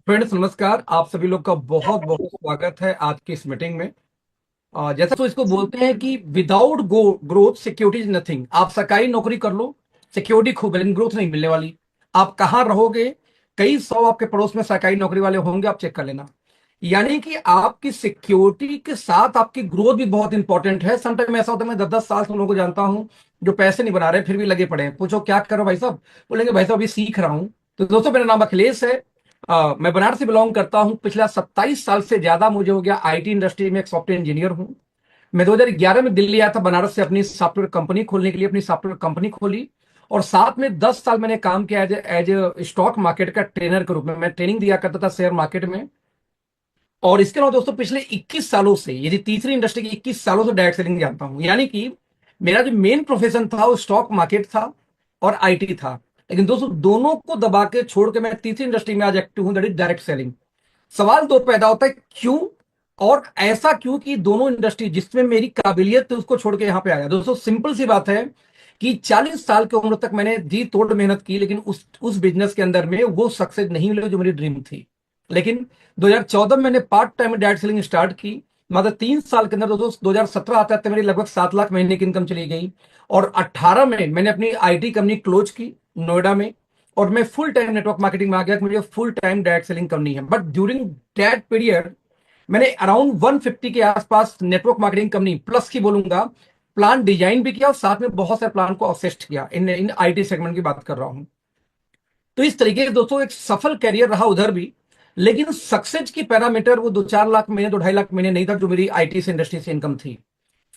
Friends नमस्कार। आप सभी लोग का बहुत बहुत स्वागत है आज की इस मीटिंग में। जैसा तो इसको बोलते हैं कि without growth security is nothing. आप सरकारी नौकरी कर लो, सिक्योरिटी खूब है लेकिन ग्रोथ नहीं मिलने वाली। आप कहाँ रहोगे? कई सौ आपके पड़ोस में सरकारी नौकरी वाले होंगे, आप चेक कर लेना। यानी कि आपकी सिक्योरिटी के साथ आपकी ग्रोथ भी बहुत इंपॉर्टेंट है। समटाइम ऐसा होता है, मैं 10-10 साल से उन लोगों को जानता हूं जो पैसे नहीं बना रहे फिर भी लगे पड़े हैं। पूछो क्या करो भाई साहब, बोलेंगे भाई साहब अभी सीख रहा हूं। तो दोस्तों मेरा नाम अखिलेश है। मैं बनारस से बिलोंग करता हूं। पिछला 27 साल से ज्यादा मुझे हो गया आईटी इंडस्ट्री में, एक सॉफ्टवेयर इंजीनियर हूं। मैं 2011 में दिल्ली आया था बनारस से अपनी सॉफ्टवेयर कंपनी खोलने के लिए। अपनी सॉफ्टवेयर कंपनी खोली और साथ में 10 साल मैंने काम किया एज ए स्टॉक मार्केट का ट्रेनर के रूप में। मैं ट्रेनिंग दिया करता था शेयर मार्केट में। और इसके अलावा दोस्तों पिछले 21 सालों से, यदि तीसरी इंडस्ट्री की 21 सालों से डायरेक्ट सेलिंग जानता हूं। यानी कि मेरा जो मेन प्रोफेशन था वो स्टॉक मार्केट था और आईटी था। लेकिन दोस्तों दोनों को दबा के छोड़ के मैं तीसरी इंडस्ट्री में आज एक्टिव हूं, दैट इज डायरेक्ट सेलिंग। सवाल दो पैदा होता है, क्यों? और ऐसा क्यों कि दोनों इंडस्ट्री जिसमें मेरी काबिलियत थी उसको छोड़ के यहां पे आया। दोस्तों सिंपल सी बात है कि 40 साल की उम्र तक मैंने जी तोड़ मेहनत की, लेकिन उस बिजनेस के अंदर में वो सक्सेस नहीं मिली जो मेरी ड्रीम थी। लेकिन 2014 में मैंने part time direct selling start की। मतलब 3 साल के अंदर दोस्तों 2017 आता है मेरी लगभग 7 लाख महीने की इनकम चली गई। और 18 में मैंने अपनी आईटी कंपनी क्लोज की नोएडा में। और मैं फुल टाइम नेटवर्क मार्केटिंग में आ गया कि मुझे फुल टाइम डायरेक्ट सेलिंग करनी है। बट ड्यूरिंग दैट पीरियड मैंने अराउंड 150 के आसपास नेटवर्क मार्केटिंग कंपनी प्लस की बोलूंगा प्लान डिजाइन भी किया और साथ में बहुत सारे प्लान को असिस्ट किया। इन इन आईटी सेगमेंट की बात कर रहा हूं। तो इस तरीके से दोस्तों एक सफल कैरियर रहा उधर भी। लेकिन सक्सेस की पैरामीटर वो 2-4 लाख महीने, 2-2.5 लाख महीने नहीं था जो मेरी आईटी से इंडस्ट्री से इनकम थी।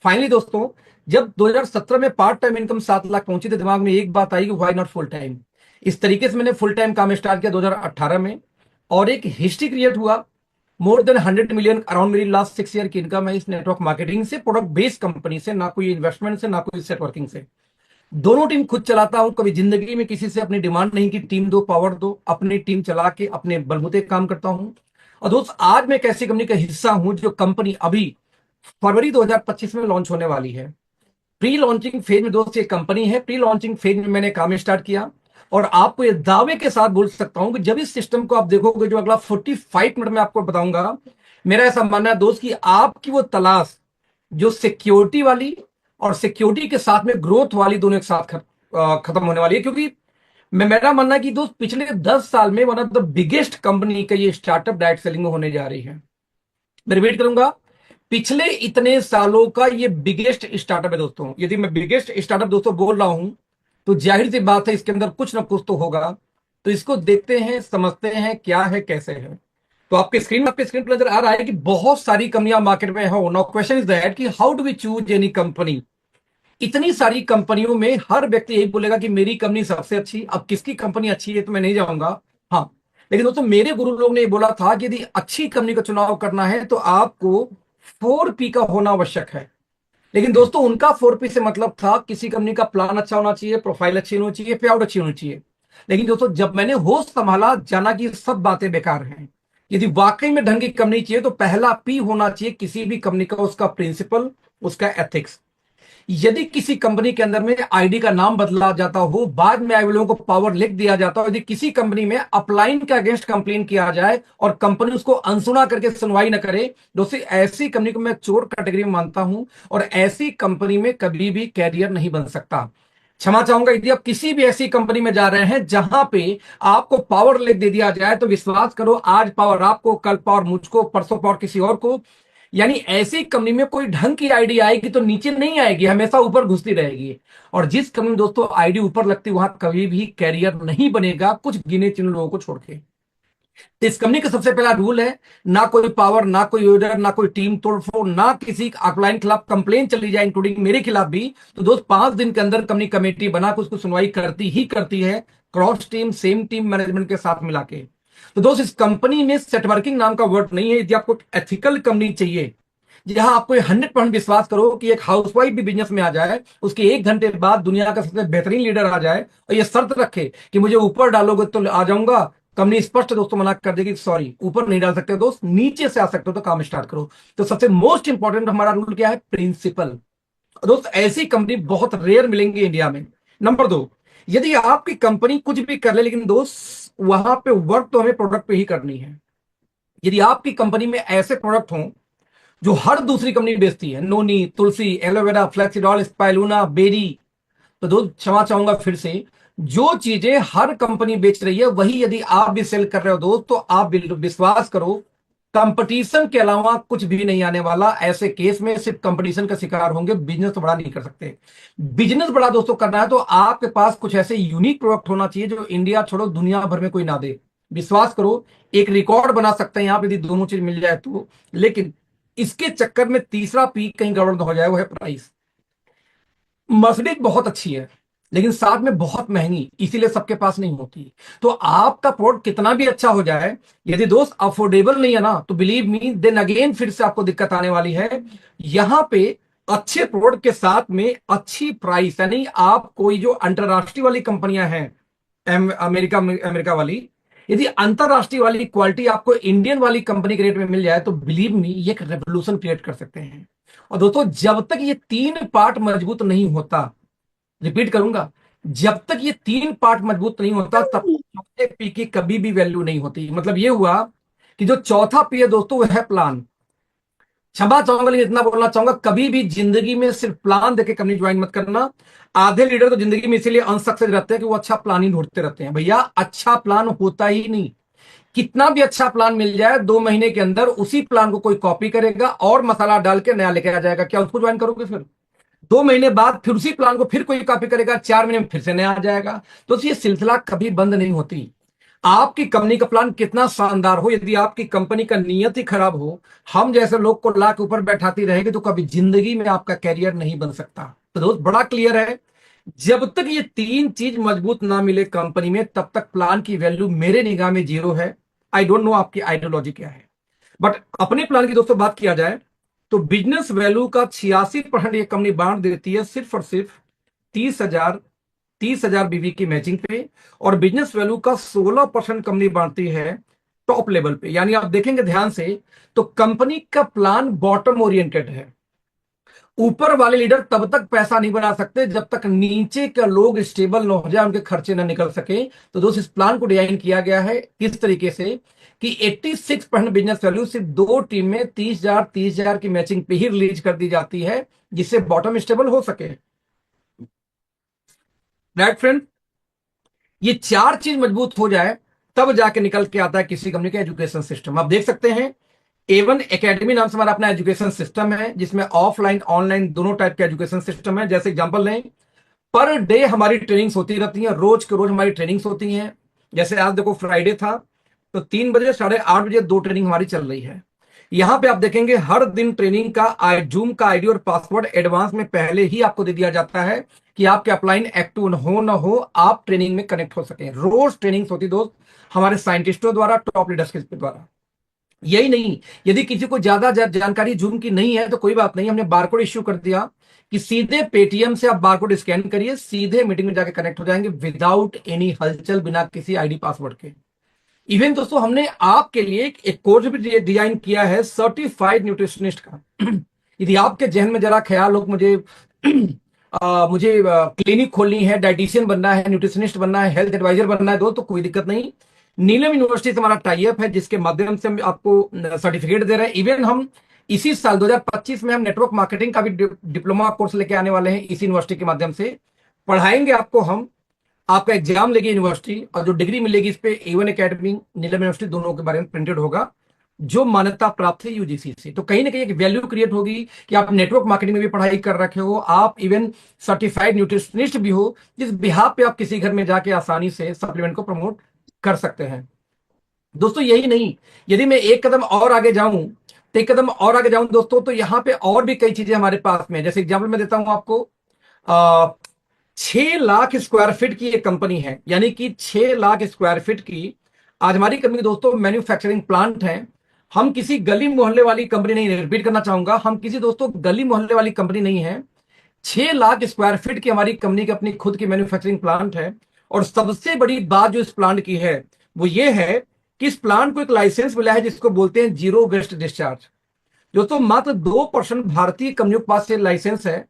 फाइनली दोस्तों जब 2017 में पार्ट टाइम इनकम 7 लाख पहुंची तो दिमाग में एक बात आई कि व्हाई नॉट फुल टाइम। इस तरीके से मैंने फुल टाइम काम स्टार्ट किया 2018 में। और एक हिस्ट्री क्रिएट हुआ। मोर देन 100 मिलियन अराउंड मेरी लास्ट 6 ईयर की इनकम है इस नेटवर्क मार्केटिंग से, प्रोडक्ट बेस्ड कंपनी से, ना कोई इन्वेस्टमेंट से ना कोई नेटवर्किंग से। दोनों टीम खुद चलाता हूं। कभी जिंदगी में किसी से अपनी डिमांड नहीं की टीम दो, पावर दो। अपनी टीम चला के अपने बलबूते काम करता हूं। और दोस्त आज मैं एक ऐसी कंपनी का हिस्सा हूं जो कंपनी अभी फरवरी 2025 में लॉन्च होने वाली है। प्री लॉन्चिंग फेज में दोस्त ये कंपनी है। प्री लॉन्चिंग फेज में मैंने काम स्टार्ट किया। और आपको ये दावे के साथ बोल सकता हूं कि जब इस सिस्टम को आप देखोगे जो अगला 45 मिनट में आपको बताऊंगा, मेरा ऐसा मानना है दोस्त कि आपकी वो तलाश जो सिक्योरिटी वाली और सिक्योरिटी के साथ में ग्रोथ वाली दोनों एक साथ खत्म होने वाली है। क्योंकि मेरा मानना है कि दोस्त पिछले 10 साल में one of the biggest company का ये स्टार्टअप डायरेक्ट सेलिंग में होने जा रही है। मैं रिपीट करूंगा, पिछले इतने सालों का ये बिगेस्ट स्टार्टअप है दोस्तों। यदि मैं बिगेस्ट स्टार्टअप दोस्तों बोल रहा हूं तो जाहिर सी बात है इसके अंदर कुछ ना कुछ तो होगा। तो इसको देखते हैं, समझते हैं क्या है कैसे है। तो आपके स्क्रीन पर नजर आ रहा है कि बहुत सारी कंपनियां मार्केट में हो। नाउ क्वेश्चन इज दैट कि how do we choose any company. इतनी सारी कंपनियों में हर व्यक्ति यही बोलेगा कि मेरी कंपनी सबसे अच्छी। अब किसकी कंपनी अच्छी है तो मैं नहीं जाऊंगा। हाँ, लेकिन दोस्तों मेरे गुरु लोग ने ये बोला था कि यदि अच्छी कंपनी का चुनाव करना है तो आपको 4P का होना आवश्यक है। लेकिन दोस्तों उनका 4P से मतलब था किसी कंपनी का प्लान अच्छा होना चाहिए, प्रोफाइल अच्छी होनी चाहिए, पे आउट अच्छी होनी चाहिए। लेकिन दोस्तों जब मैंने होश संभाला जाना कि ये सब बातें बेकार हैं। यदि वाकई में ढंग की कंपनी चाहिए तो पहला पी होना चाहिए किसी भी कंपनी का, उसका प्रिंसिपल, उसका एथिक्स। यदि किसी कंपनी के अंदर में आईडी का नाम बदला जाता हो, बाद में आए लोगों को पावर लिख दिया जाता हो, यदि किसी कंपनी में अपलाइन के अगेंस्ट कंप्लेन किया जाए और कंपनी उसको अनसुना करके सुनवाई न करे, दोस्तों ऐसी कंपनी को मैं चोर कैटेगरी में मानता हूं। और ऐसी कंपनी में कभी भी कैरियर नहीं बन सकता। क्षमा चाहूंगा, यदि आप किसी भी ऐसी कंपनी में जा रहे हैं जहां पे आपको पावर लिख दे दिया जाए तो विश्वास करो, आज पावर आपको, कल पावर मुझको, परसों पावर किसी और को। यानी ऐसी कंपनी में कोई ढंग की आईडी आएगी तो नीचे नहीं आएगी, हमेशा ऊपर घुसती रहेगी। और जिस कंपनी में दोस्तों आईडी ऊपर लगती वहां कभी भी कैरियर नहीं बनेगा, कुछ गिने चुने लोगों को छोड़ के। तो इस कंपनी का सबसे पहला रूल है, ना कोई पावर, ना कोई ऑर्डर, ना कोई टीम तोड़फोड़, ना किसी अपलाइन खिलाफ कंप्लेन चली जाए इंक्लूडिंग मेरे खिलाफ भी, तो दोस्त 5 दिन के अंदर कंपनी कमेटी बना के उसको सुनवाई करती ही करती है, cross team, same team management के साथ मिला के। तो दोस्त इस कंपनी में सेटवर्किंग नाम का वर्ड नहीं है। यदि आपको एथिकल कंपनी चाहिए जहां आपको 100% विश्वास करो कि एक हाउसवाइफ भी बिजनेस में आ जाए, उसके 1 घंटे बाद दुनिया का सबसे बेहतरीन लीडर आ जाए और ये शर्त रखे कि मुझे ऊपर डालोगे तो आ जाऊंगा, कंपनी स्पष्ट दोस्तों मना कर देगी, सॉरी ऊपर नहीं डाल सकते दोस्त, नीचे से आ सकते हो तो काम स्टार्ट करो। तो सबसे मोस्ट इंपॉर्टेंट हमारा रूल क्या है? प्रिंसिपल। दोस्त ऐसी कंपनी बहुत रेयर मिलेंगी इंडिया में। नंबर 2, यदि आपकी कंपनी कुछ भी कर ले, लेकिन दोस्त वहां पे वर्क तो हमें प्रोडक्ट पे ही करनी है। यदि आपकी कंपनी में ऐसे प्रोडक्ट हों जो हर दूसरी कंपनी बेचती है, नोनी, तुलसी, एलोवेरा, फ्लेक्सीडॉल, स्पाइलूना, बेरी, तो दोस्त क्षमा चाहूंगा फिर से, जो चीजें हर कंपनी बेच रही है वही यदि आप भी सेल कर रहे हो दोस्त, तो आप विश्वास करो, कंपटीशन के अलावा कुछ भी नहीं आने वाला। ऐसे केस में सिर्फ कंपटीशन का शिकार होंगे, बिजनेस तो बड़ा नहीं कर सकते। बिजनेस बड़ा दोस्तों करना है तो आपके पास कुछ ऐसे यूनिक प्रोडक्ट होना चाहिए जो इंडिया छोड़ो दुनिया भर में कोई ना दे। विश्वास करो, एक रिकॉर्ड बना सकते हैं यहां पे यदि दोनों चीज मिल जाए तो। लेकिन इसके चक्कर में तीसरा पी कहीं गड़बड़ ना हो जाए, वो है प्राइस। मर्सिडीज बहुत अच्छी है लेकिन साथ में बहुत महंगी, इसीलिए सबके पास नहीं होती। तो आपका प्रोडक्ट कितना भी अच्छा हो जाए, यदि दोस्त अफोर्डेबल नहीं है ना, तो बिलीव मी देन अगेन फिर से आपको दिक्कत आने वाली है। यहां पे अच्छे प्रोडक्ट के साथ में अच्छी प्राइस, यानी आप कोई जो अंतरराष्ट्रीय वाली कंपनियां हैं, अमेरिका अमेरिका वाली, यदि अंतरराष्ट्रीय वाली क्वालिटी आपको इंडियन वाली कंपनी के रेट में मिल जाए तो बिलीव मी ये एक रेवोल्यूशन क्रिएट कर सकते हैं। और दोस्तों जब तक ये तीन पार्ट मजबूत नहीं होता, रिपीट करूंगा, जब तक ये तीन पार्ट मजबूत नहीं होता तब तक चौथे पी की कभी भी वैल्यू नहीं होती। मतलब ये हुआ कि जो चौथा पी है दोस्तों वो है प्लान। क्षमा चाहूंगा लेकिन इतना बोलना चाहूंगा, कभी भी जिंदगी में सिर्फ प्लान देके कंपनी ज्वाइन मत करना। आधे लीडर तो जिंदगी में इसीलिए अनसक्सेस रहते हैं कि वो अच्छा प्लान ही ढूंढते रहते हैं। भैया अच्छा प्लान होता ही नहीं। कितना भी अच्छा प्लान मिल जाए 2 महीने के अंदर उसी प्लान को कोई कॉपी करेगा और मसाला डाल के नया लेके आ जाएगा, क्या उसको ज्वाइन करोगे? फिर 2 महीने बाद फिर उसी प्लान को फिर कोई कॉपी करेगा, 4 महीने में फिर से नया आ जाएगा। तो ये सिलसिला कभी बंद नहीं होती। आपकी कंपनी का प्लान कितना शानदार हो, यदि आपकी कंपनी का नियत ही खराब हो, हम जैसे लोग को ला के ऊपर बैठाती रहेगी, तो कभी जिंदगी में आपका कैरियर नहीं बन सकता। तो दोस्त बड़ा क्लियर है, जब तक ये तीन चीज मजबूत ना मिले कंपनी में, तब तक प्लान की वैल्यू मेरे निगाह में जीरो है। आई डोंट नो आपकी आइडियोलॉजी क्या है, बट अपने प्लान की दोस्तों बात किया जाए तो बिजनेस वैल्यू का 86% ये कंपनी बांट देती है सिर्फ और सिर्फ 30,000 बीवी की मैचिंग पे, और बिजनेस वैल्यू का 16% कंपनी बांटती है टॉप लेवल पे। यानी आप देखेंगे ध्यान से तो कंपनी का प्लान बॉटम ओरिएंटेड है। ऊपर वाले लीडर तब तक पैसा नहीं बना सकते जब तक नीचे के लोग स्टेबल ना हो जाए, उनके खर्चे ना निकल सके। तो दोस्त इस प्लान को डिजाइन किया गया है किस तरीके से कि 86% बिजनेस वैल्यू सिर्फ दो टीम में 30,000 की मैचिंग पे ही रिलीज कर दी जाती है, जिससे बॉटम स्टेबल हो सके। राइट फ्रेंड, ये चार चीज मजबूत हो जाए तब जाके निकल के आता है किसी कंपनी का एजुकेशन सिस्टम। आप देख सकते हैं एवन एकेडमी नाम से हमारा अपना एजुकेशन सिस्टम है, जिसमें ऑफलाइन ऑनलाइन दोनों टाइप के एजुकेशन सिस्टम है। जैसे एग्जांपल लें, पर डे हमारी ट्रेनिंग्स होती रहती हैं, रोज के रोज हमारी ट्रेनिंग्स होती हैं। जैसे आज देखो फ्राइडे था, तो 3 बजे 8:30 बजे 2 ट्रेनिंग हमारी चल रही है। यहां पे आप देखेंगे हर दिन ट्रेनिंग का जूम का आईडी और पासवर्ड एडवांस में पहले ही आपको दे दिया जाता है कि आपके अपलाइन एक्टिव हो ना हो, आप ट्रेनिंग में कनेक्ट हो सके। रोज ट्रेनिंग्स होती दोस्त हमारे साइंटिस्टों द्वारा, टॉप लीडर्स के द्वारा। यही नहीं, यदि किसी को ज्यादा जानकारी जूम की नहीं है तो कोई बात नहीं, हमने बारकोड इश्यू कर दिया कि सीधे पेटीएम से आप बारकोड स्कैन करिए, सीधे मीटिंग में जाके कनेक्ट हो जाएंगे विदाउट एनी हलचल, बिना किसी आईडी पासवर्ड के। इवन दोस्तों हमने आपके लिए एक कोर्स भी डिजाइन किया है सर्टिफाइड न्यूट्रिशनिस्ट का। यदि आपके जहन में जरा ख्याल हो मुझे मुझे क्लिनिक खोलनी है, डाइटिशियन बनना है, न्यूट्रिशनिस्ट बनना है, हेल्थ एडवाइजर बनना है दोस्त, तो कोई दिक्कत नहीं। नीलम यूनिवर्सिटी से हमारा टाई अप है जिसके माध्यम से हम आपको सर्टिफिकेट दे रहे हैं। इवन हम इसी साल 2025 में हम नेटवर्क मार्केटिंग का भी डिप्लोमा कोर्स लेके आने वाले हैं, इसी यूनिवर्सिटी के माध्यम से पढ़ाएंगे आपको हम। आपका एग्जाम लेगी यूनिवर्सिटी और जो डिग्री मिलेगी इस पे एवन एकेडमी, नीलम यूनिवर्सिटी दोनों के बारे में प्रिंटेड होगा, जो मान्यता प्राप्त है यूजीसी से। तो कहीं ना कहीं एक वैल्यू क्रिएट होगी कि आप नेटवर्क मार्केटिंग में भी पढ़ाई कर रखे हो, आप इवन सर्टिफाइड न्यूट्रिशनिस्ट भी हो, जिस बिहाफ पे आप किसी घर में जाके आसानी से सप्लीमेंट को प्रमोट कर सकते हैं। दोस्तों यही नहीं, यदि मैं एक कदम और आगे जाऊं, तो एक कदम और आगे जाऊं दोस्तों, तो यहां पे और भी कई चीजें हमारे पास में है। जैसे एग्जाम्पल मैं देता हूं आपको, 6 लाख स्क्वायर फीट की एक कंपनी है, यानी कि 6 लाख स्क्वायर फीट की आज हमारी कंपनी दोस्तों मैन्युफैक्चरिंग प्लांट है। हम किसी गली मोहल्ले वाली कंपनी नहीं, रिपीट करना चाहूंगा, हम किसी दोस्तों गली मोहल्ले वाली कंपनी नहीं है। 6 लाख स्क्वायर फीट की हमारी कंपनी की अपनी खुद की मैन्युफैक्चरिंग प्लांट है। और सबसे बड़ी बात जो इस प्लांट की है वो ये है कि इस प्लांट को एक लाइसेंस मिला है जिसको बोलते हैं जीरो वेस्ट डिस्चार्ज। दोस्तों मात्र 2% भारतीय कंपनियों के पास ये लाइसेंस है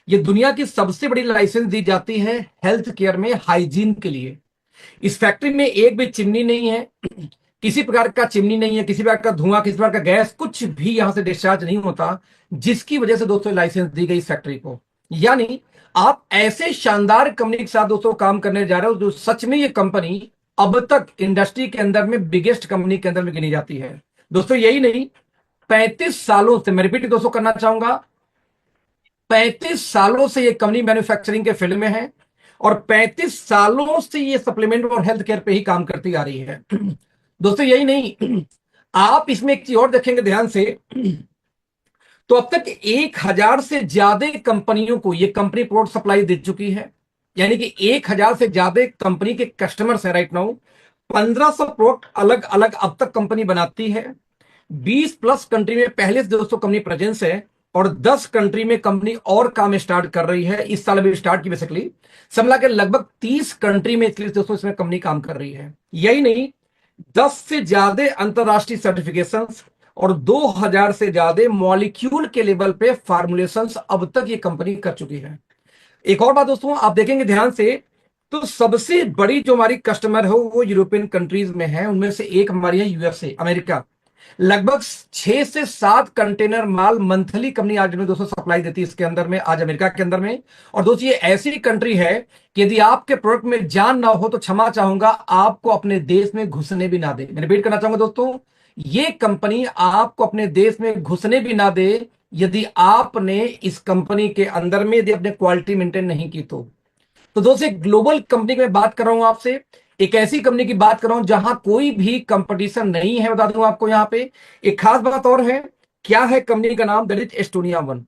ये दुनिया की सबसे बड़ी लाइसेंस दी जाती है हेल्थ केयर में हाइजीन के लिए। इस फैक्ट्री में एक भी चिमनी नहीं है, किसी प्रकार का चिमनी नहीं है, किसी प्रकार का धुआं, किसी प्रकार का गैस, कुछ भी यहां से डिस्चार्ज नहीं होता, जिसकी वजह से दोस्तों लाइसेंस दी गई इस फैक्ट्री को। यानी आप ऐसे शानदार कंपनी के साथ दोस्तों काम करने जा रहे हो जो सच में ये कंपनी अब तक इंडस्ट्री के अंदर में बिगेस्ट कंपनी के अंदर में गिनी जाती है। दोस्तों यही नहीं, 35 सालों से, मैं रिपीट दोस्तों करना चाहूंगा, 35 सालों से ये कंपनी मैन्युफैक्चरिंग के फील्ड में है और 35 सालों से ये सप्लीमेंट और हेल्थ केयर पे ही काम करती आ रही है। दोस्तों यही नहीं, आप इसमें एक चीज और देखेंगे ध्यान से, तो अब तक 1,000 से ज्यादा कंपनियों को ये कंपनी प्रोडक्ट सप्लाई दे चुकी है। यानी कि 1,000 से ज्यादा कंपनी के कस्टमर्स है राइट नाउ। 1,500 प्रोडक्ट अलग अलग अब तक कंपनी बनाती है। 20 प्लस कंट्री में पहले से दोस्तों कंपनी प्रेजेंस है और 10 कंट्री में कंपनी और काम स्टार्ट कर रही है, इस साल भी स्टार्ट की बेसिकली। सब मिला के लगभग 30 कंट्री में इसलिए दोस्तों इसमें कंपनी काम कर रही है। यही नहीं, 10 से ज्यादा अंतरराष्ट्रीय सर्टिफिकेशंस और 2,000 से ज्यादा मॉलिक्यूल के लेवल पे फार्मुलेशंस अब तक ये कंपनी कर चुकी है। एक और बात दोस्तों आप देखेंगे ध्यान से, तो सबसे बड़ी जो हमारी कस्टमर है वो यूरोपियन कंट्रीज में है, उनमें से एक हमारी है यूएसए, अमेरिका। लगभग 6 से 7 कंटेनर माल मंथली कंपनी आज में दोस्तों सप्लाई देती है इसके अंदर में, आज अमेरिका के अंदर में। और दोस्तों ये ऐसी कंट्री है कि यदि आपके प्रोडक्ट में जान ना हो तो क्षमा चाहूंगा, आपको अपने देश में घुसने भी ना दे। मैं रिपीट करना चाहूंगा दोस्तों, ये कंपनी आपको अपने देश में घुसने भी ना दे यदि आपने इस कंपनी के अंदर में यदि अपने क्वालिटी मेंटेन नहीं की तो दोस्तों ग्लोबल कंपनी की मैं बात कर रहा हूं आपसे, एक ऐसी कंपनी की बात कर रहा हूं जहां कोई भी कंपटीशन नहीं है। बता दूं आपको यहां पे एक खास बात और है, क्या है कंपनी का नाम, दैट इज एस्टोनिया वन।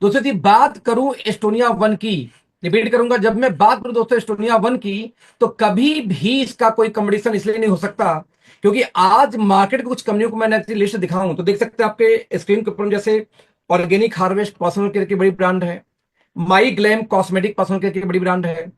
दोस्तों यदि बात करूं एस्टोनिया वन की, रिपीट करूंगा, जब मैं बात करूं दोस्तों एस्टोनिया वन की, तो कभी भी इसका कोई कंपटीशन इसलिए नहीं हो सकता क्योंकि आज मार्केट की कुछ कंपनियों को मैंने लिस्ट दिखाऊं तो देख सकते हैं आपके स्क्रीन के ऊपर, जैसे ऑर्गेनिक हार्वेस्ट पर्सनल केयर की बड़ी ब्रांड है, MyGlamm cosmetic personal care की बड़ी ब्रांड है,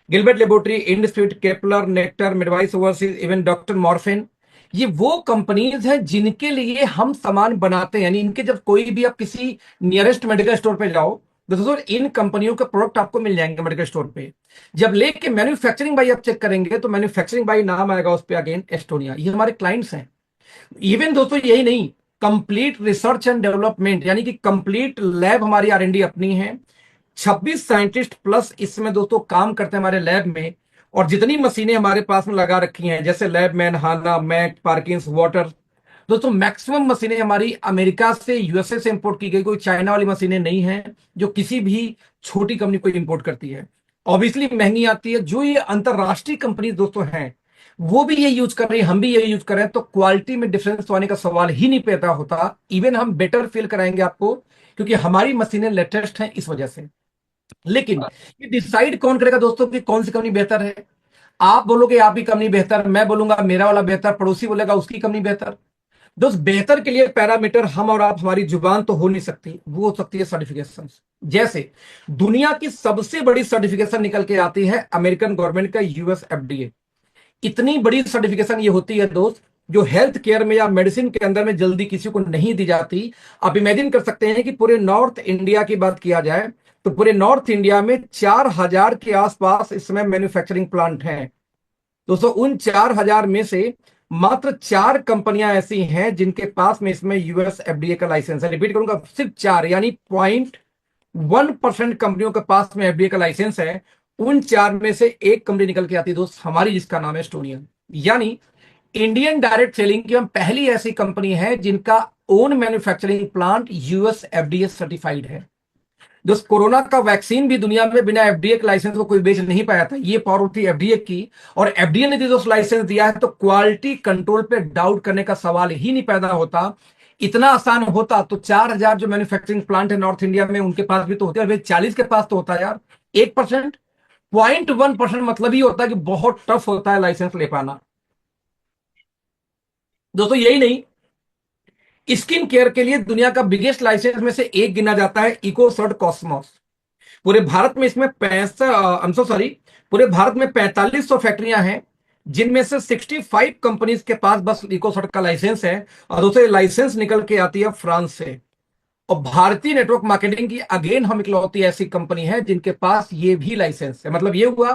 गिलबर्ट लेबोरेटरी, इंडस्ट्रीट, केपलर, नेक्टर, मिडवाइस ओवरसीज, इवन डॉक्टर मॉर्फिन। ये वो कंपनीज हैं जिनके लिए हम सामान बनाते हैं। यानी इनके जब कोई भी आप किसी नियरेस्ट मेडिकल स्टोर पे जाओ दोस्तों, इन कंपनियों के प्रोडक्ट आपको मिल जाएंगे मेडिकल स्टोर पे। जब लेके मैन्युफैक्चरिंग बाई आप चेक करेंगे तो मैन्युफैक्चरिंग बाई नाम आएगा उस पर, अगेन एस्टोनिया, ये हमारे क्लाइंट्स हैं। इवन दोस्तों यही नहीं, कंप्लीट रिसर्च एंड डेवलपमेंट यानी कि कंप्लीट लैब हमारी आर&डी अपनी है। 26 साइंटिस्ट प्लस इसमें दोस्तों काम करते हैं हमारे लैब में। और जितनी मशीनें हमारे पास में लगा रखी हैं, जैसे लैबमैन, हाना, मैक, पार्किंस, वाटर, दोस्तों मैक्सिमम मशीनें हमारी अमेरिका से, यूएसए से इंपोर्ट की गई, कोई चाइना वाली मशीनें नहीं है जो किसी भी छोटी कंपनी को इंपोर्ट करती है। ऑब्वियसली महंगी आती है। जो ये अंतरराष्ट्रीय कंपनी दोस्तों हैं वो भी ये यूज कर रही है, हम भी ये यूज कर रहे हैं, तो क्वालिटी में डिफरेंस तो आने का सवाल ही नहीं पैदा होता। इवन हम बेटर फील कराएंगे आपको क्योंकि हमारी मशीनें लेटेस्ट हैं इस वजह से। लेकिन ये डिसाइड कौन करेगा दोस्तों कि कौन सी कंपनी बेहतर है? आप बोलोगे आपकी कंपनी बेहतर, मैं बोलूंगा मेरा वाला बेहतर, पड़ोसी बोलेगा उसकी कंपनी बेहतर। दोस्त बेहतर के लिए पैरामीटर हम और आप, हमारी जुबान तो हो नहीं सकती, वो हो सकती है सर्टिफिकेशन। जैसे दुनिया की सबसे बड़ी सर्टिफिकेशन निकल के आती है अमेरिकन गवर्नमेंट का, यूएस एफडीए। इतनी बड़ी सर्टिफिकेशन ये होती है दोस्त जो हेल्थ केयर में या मेडिसिन के अंदर में जल्दी किसी को नहीं दी जाती। आप इमेजिन कर सकते हैं कि पूरे नॉर्थ इंडिया की बात किया जाए तो पूरे नॉर्थ इंडिया में 4,000 के आसपास इसमें मैन्युफैक्चरिंग प्लांट हैं। दोस्तों उन 4,000 में से मात्र 4 कंपनियां ऐसी हैं जिनके पास में इसमें यूएस एफडीए का लाइसेंस है। रिपीट करूंगा, सिर्फ 4, यानी 0.1% कंपनियों के पास में एफडीए का लाइसेंस है। उन 4 में से एक कंपनी निकल के आती है दोस्त हमारी, जिसका नाम है एस्टोनिया। यानी इंडियन डायरेक्ट सेलिंग की हम पहली ऐसी कंपनी है जिनका own manufacturing plant US FDA certified है। दोस्त कोरोना का वैक्सीन भी दुनिया में बिना एफडीए के लाइसेंस को कोई बेच नहीं पाया था, ये पावर थी एफडीए की। और एफडीए ने जो लाइसेंस दिया है तो क्वालिटी कंट्रोल पे डाउट करने का सवाल ही नहीं पैदा होता। इतना आसान होता तो 4,000 जो मैन्युफैक्चरिंग प्लांट है नॉर्थ इंडिया में उनके पास भी तो होते, और 40 के पास तो होता यार। 1%, 0.1% मतलब ही होता है कि बहुत टफ होता है लाइसेंस ले पाना। दोस्तों यही नहीं, स्किन केयर के लिए दुनिया का बिगेस्ट लाइसेंस में से एक गिना जाता है इकोसर्ट कॉस्मोस। पूरे भारत में इसमें 65, पूरे भारत में 4500 फैक्ट्रियां हैं जिनमें से 65 कंपनीज के पास बस इकोसर्ट का लाइसेंस है। और दूसरे लाइसेंस निकल के आती है फ्रांस से। और भारतीय नेटवर्क मार्केटिंग की अगेन हम इकलौती ऐसी कंपनी है जिनके पास ये भी लाइसेंस है। मतलब ये हुआ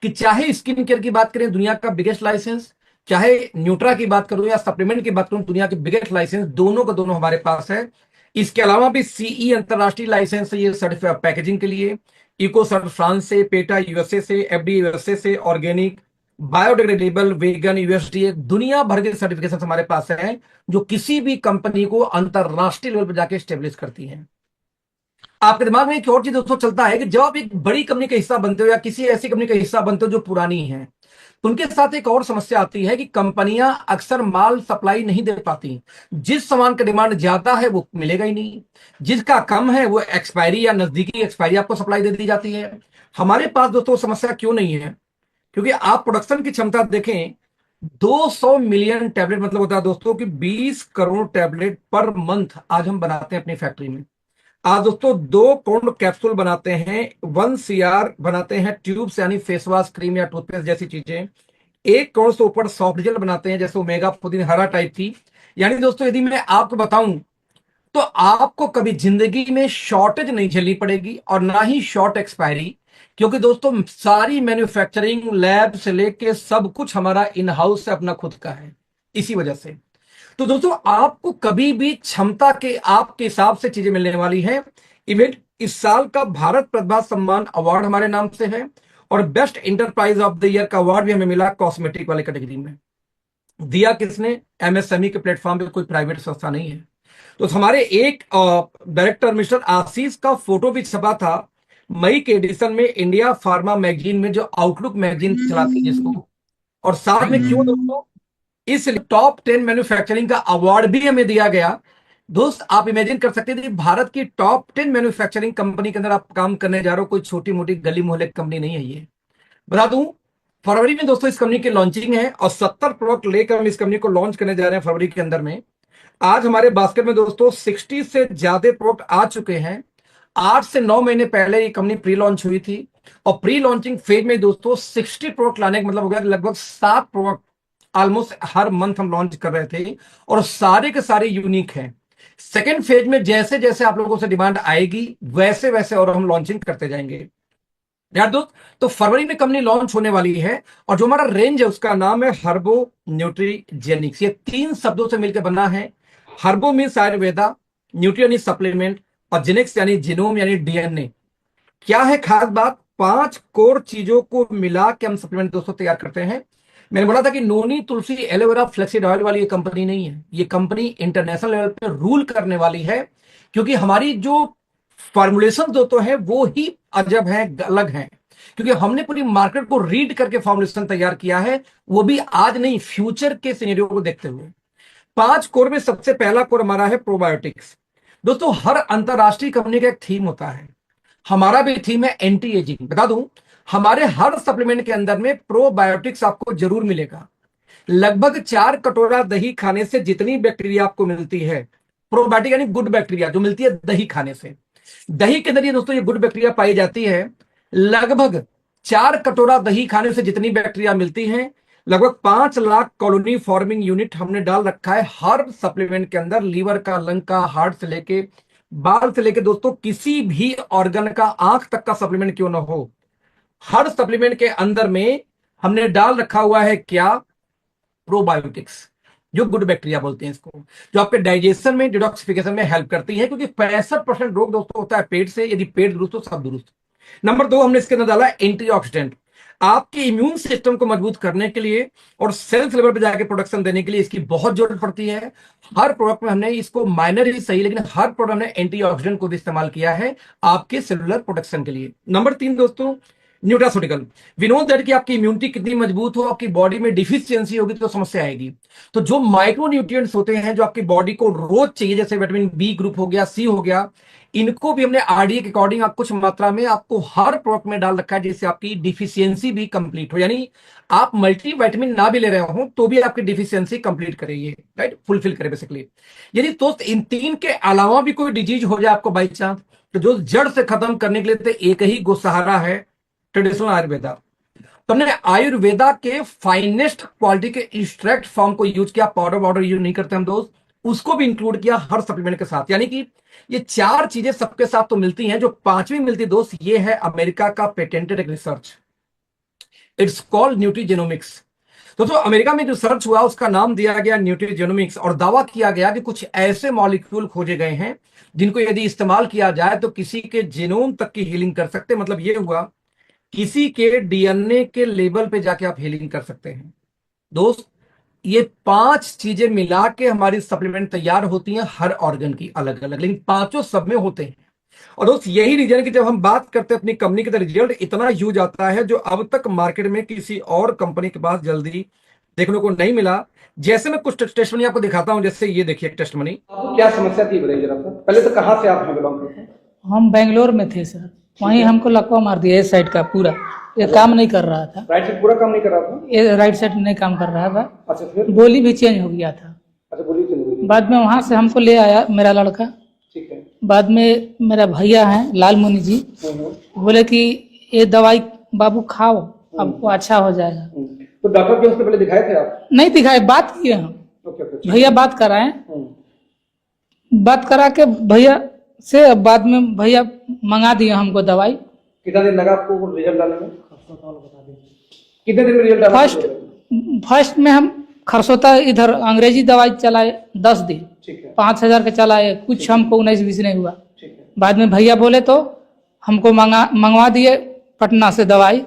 कि चाहे स्किन केयर की बात करें, दुनिया का बिगेस्ट लाइसेंस, चाहे न्यूट्रा की बात करूं या सप्लीमेंट की बात करूं, दुनिया के बिगेस्ट लाइसेंस दोनों का दोनों हमारे पास है। इसके अलावा भी सीई अंतरराष्ट्रीय लाइसेंस है ये सर्टिफाइड पैकेजिंग के लिए, इको सर्ट फ्रांस से, पेटा यूएसए से, एफडी यूएसए से, ऑर्गेनिक, बायोडिग्रेडेबल, वेगन, यूएसडीए, दुनिया भर के सर्टिफिकेशन हमारे पास हैं जो किसी भी कंपनी को अंतरराष्ट्रीय लेवल पर जाके स्टेब्लिश करती हैं। आपके दिमाग में एक और चीज दोस्तों चलता है कि जब आप एक बड़ी कंपनी का हिस्सा बनते हो या किसी ऐसी कंपनी का हिस्सा बनते हो जो पुरानी है, तो उनके साथ एक और समस्या आती है कि कंपनियां अक्सर माल सप्लाई नहीं दे पाती। जिस सामान का डिमांड ज्यादा है वो मिलेगा ही नहीं, जिसका कम है वो एक्सपायरी या नजदीकी एक्सपायरी आपको सप्लाई दे दी जाती है। हमारे पास दोस्तों समस्या क्यों नहीं है? क्योंकि आप प्रोडक्शन की क्षमता देखें, 200 मिलियन टैबलेट, मतलब होता है दोस्तों कि 20 करोड़ टैबलेट पर मंथ आज हम बनाते हैं अपनी फैक्ट्री में। आज दोस्तों 2 करोड़ कैप्सूल बनाते हैं, 1 CR बनाते हैं ट्यूब्स यानी फेस वॉश, क्रीम या टूथपेस्ट जैसी चीजें, 1 करोड़ से ऊपर सॉफ्ट जेल बनाते हैं जैसे ओमेगा पुदीन हरा टाइप की। यानी दोस्तों यदि मैं आपको बताऊं तो आपको कभी जिंदगी में शॉर्टेज नहीं झेलनी पड़ेगी और ना ही शॉर्ट एक्सपायरी, क्योंकि दोस्तों सारी मैन्युफैक्चरिंग लैब से लेके सब कुछ हमारा इन हाउस से अपना खुद का है। इसी वजह से तो दोस्तों आपको कभी भी क्षमता के आपके हिसाब से चीजें मिलने वाली है। इवेंट इस साल का भारत प्रतिभा सम्मान अवार्ड हमारे नाम से है और best enterprise of the year का अवार्ड भी हमें मिला कॉस्मेटिक वाले कैटेगरी में। दिया किसने? एमएसएमई के प्लेटफॉर्म पे, कोई प्राइवेट संस्था नहीं है। तो हमारे एक डायरेक्टर मिस्टर आशीष का फोटो भी छपा था मई के एडिशन में इंडिया फार्मा मैगजीन में, जो आउटलुक मैगजीन चलाती है जिसको। और साथ में क्यों दोस्तों, इस टॉप 10 मैन्युफैक्चरिंग का अवार्ड भी हमें दिया गया। दोस्त आप इमेजिन कर सकते थे कि भारत की टॉप 10 मैन्युफैक्चरिंग कंपनी के अंदर आप काम करने जा रहे हो, कोई छोटी मोटी गली मोहल्ले कंपनी नहीं है ये। बता दूं, फरवरी में दोस्तों इस कंपनी की लॉन्चिंग है और 70 प्रोडक्ट लेकर हम इस कंपनी को लॉन्च करने जा रहे हैं फरवरी के अंदर में। आज हमारे बास्केट में दोस्तों 60 से ज्यादा प्रोडक्ट आ चुके हैं। 8 से 9 महीने पहले ये कंपनी प्री लॉन्च हुई थी और प्री लॉन्चिंग फेज में दोस्तों 60 प्रोडक्ट लाने का मतलब हो गया लगभग 7 प्रोडक्ट ऑलमोस्ट हर मंथ हम लॉन्च कर रहे थे और सारे के सारे यूनिक हैं। सेकेंड फेज में जैसे जैसे आप लोगों से डिमांड आएगी वैसे वैसे और हम लॉन्चिंग करते जाएंगे यार दोस्त। तो फरवरी में कंपनी लॉन्च होने वाली है और जो हमारा रेंज है उसका नाम है हर्बो न्यूट्रीजेनिक्स। ये 3 शब्दों से मिलकर बना है। हर्बो मीन्स आयुर्वेदा, न्यूट्री यानी सप्लीमेंट, और जेनिक्स यानी जीनोम यानी डीएनए। क्या है खास बात? 5 कोर चीजों को मिला के हम सप्लीमेंट दोस्तों तैयार करते हैं। मैंने बोला था कि नोनी, तुलसी, एलोवेरा, फ्लेक्सीड ऑयल वाली ये कंपनी नहीं है। ये कंपनी इंटरनेशनल लेवल पे रूल करने वाली है, क्योंकि हमारी जो फॉर्मुलेशन दोस्तों है वो ही अजब है, अलग है। क्योंकि हमने पूरी मार्केट को रीड करके फॉर्मुलेशन तैयार किया है, वो भी आज नहीं, फ्यूचर के सिनेरियो को देखते हुए। 5 कोर में सबसे पहला कोर हमारा है प्रोबायोटिक्स। दोस्तों हर अंतरराष्ट्रीय कंपनी का एक थीम होता है, हमारा भी थीम है एंटी एजिंग। बता दूं, हमारे हर सप्लीमेंट के अंदर में प्रोबायोटिक्स आपको जरूर मिलेगा। लगभग 4 कटोरा दही खाने से जितनी बैक्टीरिया आपको मिलती है, प्रोबायोटिक यानी गुड बैक्टीरिया जो मिलती है दही खाने से, दही के अंदर ये दोस्तों ये गुड बैक्टीरिया पाई जाती है। लगभग 4 कटोरा दही खाने से जितनी बैक्टीरिया मिलती है, लगभग 5 लाख कॉलोनी फॉर्मिंग यूनिट हमने डाल रखा है हर सप्लीमेंट के अंदर। लीवर का, लंग का, हार्ट से लेके, बाल से लेके दोस्तों किसी भी ऑर्गन का, आंख तक का सप्लीमेंट क्यों ना हो, हर सप्लीमेंट के अंदर में हमने डाल रखा हुआ है क्या? प्रोबायोटिक्स, जो गुड बैक्टीरिया बोलते हैं इसको, जो आपके डाइजेशन में, डिटॉक्सिफिकेशन में हेल्प करती है। क्योंकि 65% रोग दोस्तों होता है पेट से, यदि पेट दुरुस्त हो सब दुरुस्त। नंबर 2 हमने इसके अंदर डाला एंटीऑक्सीडेंट, आपके इम्यून सिस्टम को मजबूत करने के लिए और सेल्स लेवल पे जाके प्रोडक्शन देने के लिए इसकी बहुत जरूरत पड़ती है। हर प्रोडक्ट में हमने इसको, माइनर ही सही लेकिन हर प्रोडक्ट हमने एंटीऑक्सीडेंट को भी इस्तेमाल किया है आपके सेलुलर प्रोटेक्शन के लिए। नंबर 3 दोस्तों न्यूट्रास्यूटिकल। वी नो दैट कि आपकी इम्यूनिटी कितनी मजबूत हो, आपकी बॉडी में डिफिशियंसी होगी तो समस्या आएगी। तो जो माइक्रो न्यूट्रिएंट्स होते हैं जो आपकी बॉडी को रोज चाहिए, जैसे विटामिन बी ग्रुप हो गया, सी हो गया, इनको भी हमने आरडीए के अकॉर्डिंग कुछ मात्रा में आपको हर प्रोडक्ट में डाल रखा है, जिससे आपकी डिफिशियंसी भी कंप्लीट हो। यानी आप मल्टी विटामिन ना भी ले रहे हो तो भी आपकी डिफिशियंसी कंप्लीट करेगी, राइट, फुलफिल करे बेसिकली। यदि दोस्त इन 3 के अलावा भी कोई डिजीज हो जाए आपको बाई चांस, तो जो जड़ से खत्म करने के लिए तो एक ही गोसहारा है, ट्रेडिशनल आयुर्वेदा। तो हमने आयुर्वेदा के फाइनेस्ट क्वालिटी के एक्सट्रैक्ट फॉर्म को यूज किया, पाउडर वाउडर यूज नहीं करते हम दोस्त। उसको भी इंक्लूड किया हर सप्लीमेंट के साथ। यानी कि ये 4 चीजें सबके साथ तो मिलती हैं, जो 5वीं मिलती दोस्त ये है अमेरिका का पेटेंटेड एक रिसर्च, इट्स कॉल्ड न्यूट्रीजेनोमिक्स। तो अमेरिका में जो सर्च हुआ उसका नाम दिया गया न्यूट्रीजेनोमिक्स, और दावा किया गया कि कुछ ऐसे मॉलिक्यूल खोजे गए हैं जिनको यदि इस्तेमाल किया जाए तो किसी के जीनोम तक की हीलिंग कर सकते। मतलब ये हुआ किसी के डीएनए के लेवल पे जाके आप हीलिंग कर सकते हैं दोस्त। ये 5 चीजें मिला के हमारी सप्लीमेंट तैयार होती हैं हर ऑर्गन की अलग अलग, लेकिन पांचों सब में होते हैं। और दोस्त यही रीजन है कि जब हम बात करते हैं अपनी कंपनी के, तो रिजल्ट इतना ह्यूज आता है जो अब तक मार्केट में किसी और कंपनी के पास जल्दी देखने को नहीं मिला। जैसे मैं कुछ टेस्टमनी आपको दिखाता हूं, जैसे ये देखिए टेस्टमनी। आपको क्या समस्या थी बताइए जरा। पहले तो कहां से आप बिलोंग करते हैं? हम बेंगलोर में थे सर, वहीं हमको लकवा मार दिया इस साइड का पूरा, ये काम नहीं कर रहा था। राइट साइड पूरा काम नहीं कर रहा था? ये राइट साइड नहीं काम कर रहा था। अच्छा, फिर? बोली भी चेंज हो गया था। अच्छा, बोली चेंज हो गई। बाद में वहां से हमको ले आया मेरा लड़का। ठीक है। बाद में मेरा भैया है लाल मुनि जी, बोले कि ये दवाई बाबू खाओ, आपको अच्छा हो जाएगा। तो डॉक्टर के उससे पहले दिखाए थे आप? नहीं दिखाए, बात किए हम। भैया बात कराए, बात करा के भैया से बाद में भैया मंगा दिए हमको दवाई। कितना दिन लगा आपको रिजल्ट आने में? कितने दिन में रिजल्ट आया? फर्स्ट में हम खरसोता इधर अंग्रेजी दवाई चलाए 10 दिन, 5,000 के चलाए, कुछ हमको 19-20 नहीं हुआ। बाद में भैया बोले तो हमको मंगवा दिए पटना से दवाई।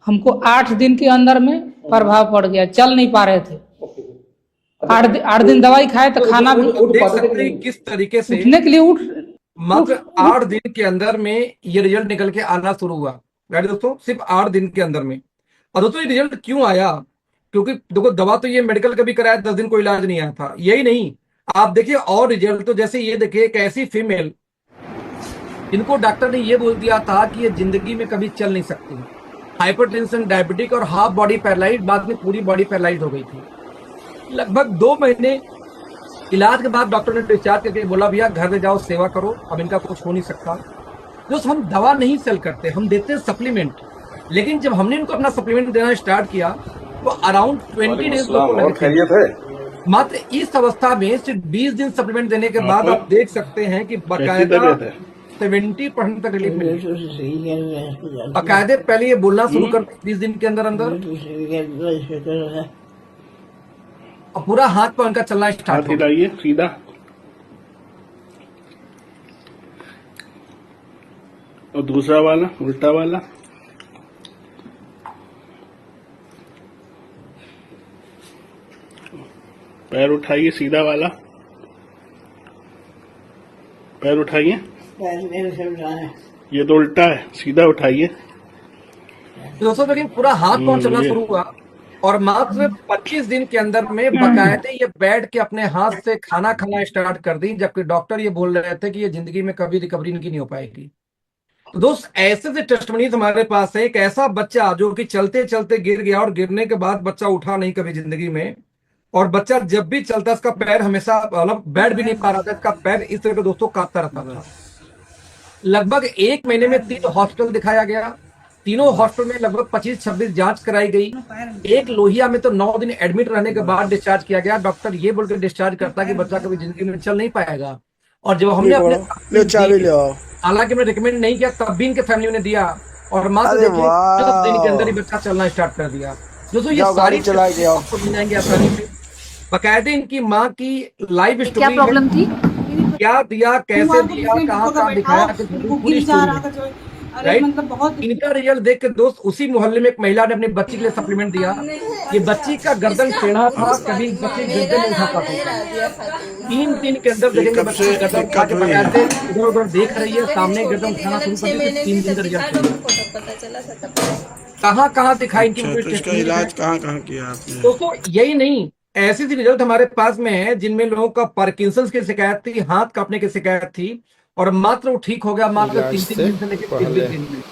हमको 8 दिन के अंदर में प्रभाव पड़ गया, चल नहीं पा रहे थे। 8 दिन दवाई खाए तो खाना भी देख सकते हैं किस तरीके से उठने के लिए मात्र 8 दिन के अंदर में ये रिजल्ट निकल के आना शुरू हुआ। राइट दोस्तों, सिर्फ 8 दिन के अंदर में। और दोस्तों ये रिजल्ट क्यों आया? क्योंकि देखो दवा तो ये मेडिकल का भी कराया, 10 दिन कोई इलाज नहीं आया था। यही नहीं, आप देखिए और रिजल्ट, तो जैसे ये देखिए एक ऐसी फीमेल जिनको डॉक्टर ने ये बोल दिया था कि ये जिंदगी में कभी चल नहीं सकती, हाइपरटेंशन, डायबिटिक और हाफ बॉडी पैरालाइज, बाद में पूरी बॉडी पैरालाइज हो गई थी। लगभग 2 महीने इलाज के बाद डॉक्टर ने डिस्चार्ज करके बोला भैया घर ले जाओ, सेवा करो, अब इनका कुछ हो नहीं सकता। दोस्त हम दवा नहीं सेल करते, हम देते हैं सप्लीमेंट। लेकिन जब हमने इनको अपना सप्लीमेंट देना स्टार्ट किया तो अराउंड 20 डेज मात्र इस अवस्था में सिर्फ 20 दिन सप्लीमेंट देने के बाद आप देख सकते हैं कि बाकायदा 70% तक रिलीफ मिली। बाकायदे पहले ये बोलना शुरू कर 20 दिन के अंदर अंदर, और पूरा हाथ पर उनका चलना स्टार्ट हो गया सीधा। और दूसरा वाला उल्टा वाला, पैर उठाइए, सीधा वाला पैर उठाइए। ये तो उल्टा है, सीधा उठाइए। दोस्तों लेकिन पूरा हाथ पांव चलना शुरू हुआ, और मात्र 25 दिन के अंदर में बाकायदे ये बैठ के अपने हाथ से खाना खाना स्टार्ट कर दी, जबकि डॉक्टर ये बोल रहे थे कि ये जिंदगी में कभी रिकवरी इनकी नहीं हो पाएगी। तो दोस्त ऐसे से टेस्टमनीज हमारे पास है। एक ऐसा बच्चा जो कि चलते चलते गिर गया और गिरने के बाद बच्चा उठा नहीं कभी जिंदगी में, और बच्चा जब भी चलता इसका पैर हमेशा मतलब बैठ भी नहीं पा रहा था, इसका पैर इस तरह के दोस्तों कांपता रहता था। लगभग 1 महीने में 3 हॉस्पिटल दिखाया गया, तीनों हॉस्पिटल में लगभग 25-26 जांच कराई गई। एक लोहिया में तो 9 दिन एडमिट रहने के बाद डिस्चार्ज किया गया। डॉक्टर ये बोल के डिस्चार्ज करता कि बच्चा कभी जिंदगी में चल नहीं पाएगा। और जब हमने अपने, हालांकि मैं रिकमेंड नहीं किया, तब भी इनके फैमिली ने दिया, और मात्र देखिए 10 दिन के अंदर ही बच्चा चलना स्टार्ट कर दिया। दोस्तों ये सारी आपको मिल जाएंगे आसानी से। बकायदे इनकी माँ की लाइव स्टोरी, क्या प्रॉब्लम थी, क्या दिया, कैसे दिया, कहाँ कहाँ दिखाया, पूरी स्टोरी। राइट, मतलब बहुत इनका रिजल्ट देख के दोस्त उसी मोहल्ले में एक महिला ने अपनी बच्ची के लिए सप्लीमेंट दिया। ये बच्ची का गर्दन टेढ़ा था, कभी बच्ची गर्दन नहीं उठा पाती। 3 दिन के अंदर देखेंगे बच्ची गर्दन उठा के बकायदे इधर उधर देख रही है, सामने गर्दन उठाना शुरू कर दी। 3 दिन का रिजल्ट कहाँ कहाँ दिखाई इनकी, इलाज कहाँ कहाँ किया आपने? दोस्तों यही नहीं, ऐसे भी रिजल्ट हमारे पास में है जिनमें लोगों का पार्किंसंस की शिकायत थी, हाथ कांपने की शिकायत थी, और मात्र वो ठीक हो गया मात्र 3 दिन से लेकर 20 दिन में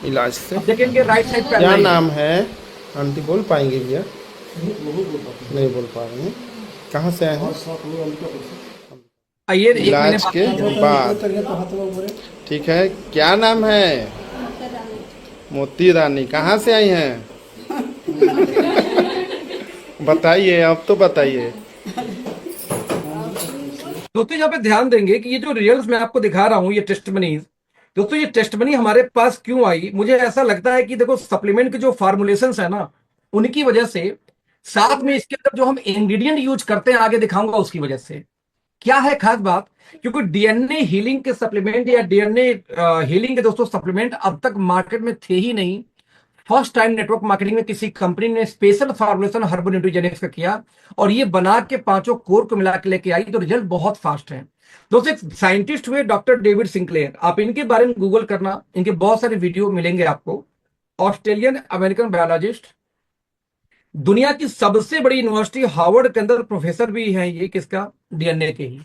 इलाज से। देखेंगे राइट साइड पे क्या नाम है आंटी, बोल पाएंगे भैया? नहीं बोल पा रहे हैं। कहाँ से आए हैं? आइए इलाज के बाद, ठीक है। क्या नाम है? मोती रानी। कहाँ से आई हैं? बताइए, अब तो बताइए। दोस्तों यहाँ पे ध्यान देंगे कि ये जो रिजल्ट्स मैं आपको दिखा रहा हूँ, ये टेस्टमनीज, दोस्तों ये टेस्टमनी हमारे पास क्यों आई, मुझे ऐसा लगता है कि देखो सप्लीमेंट के जो फार्मुलेशंस है ना, उनकी वजह से, साथ में इसके अंदर जो हम इंग्रेडिएंट यूज करते हैं आगे दिखाऊंगा उसकी वजह से। क्या है खास बात, क्योंकि डीएनए हीलिंग के सप्लीमेंट या डीएनए हीलिंग के दोस्तों सप्लीमेंट अब तक मार्केट में थे ही नहीं। फर्स्ट टाइम नेटवर्क मार्केटिंग में किसी कंपनी ने स्पेशल फार्मुलेशन हर्बल न्यूट्रीजेनिक्स का किया और ये बना के पांचों कोर को मिला के लेके आई, तो रिजल्ट बहुत फास्ट है। दोस्तों एक साइंटिस्ट हुए डॉक्टर डेविड सिंक्लेयर, आप इनके बारे में गूगल करना, इनके बहुत सारे वीडियो मिलेंगे आपको। ऑस्ट्रेलियन अमेरिकन बायोलॉजिस्ट, दुनिया की सबसे बड़ी यूनिवर्सिटी हार्वर्ड के अंदर प्रोफेसर भी हैं ये, किसका, डीएनए के ही।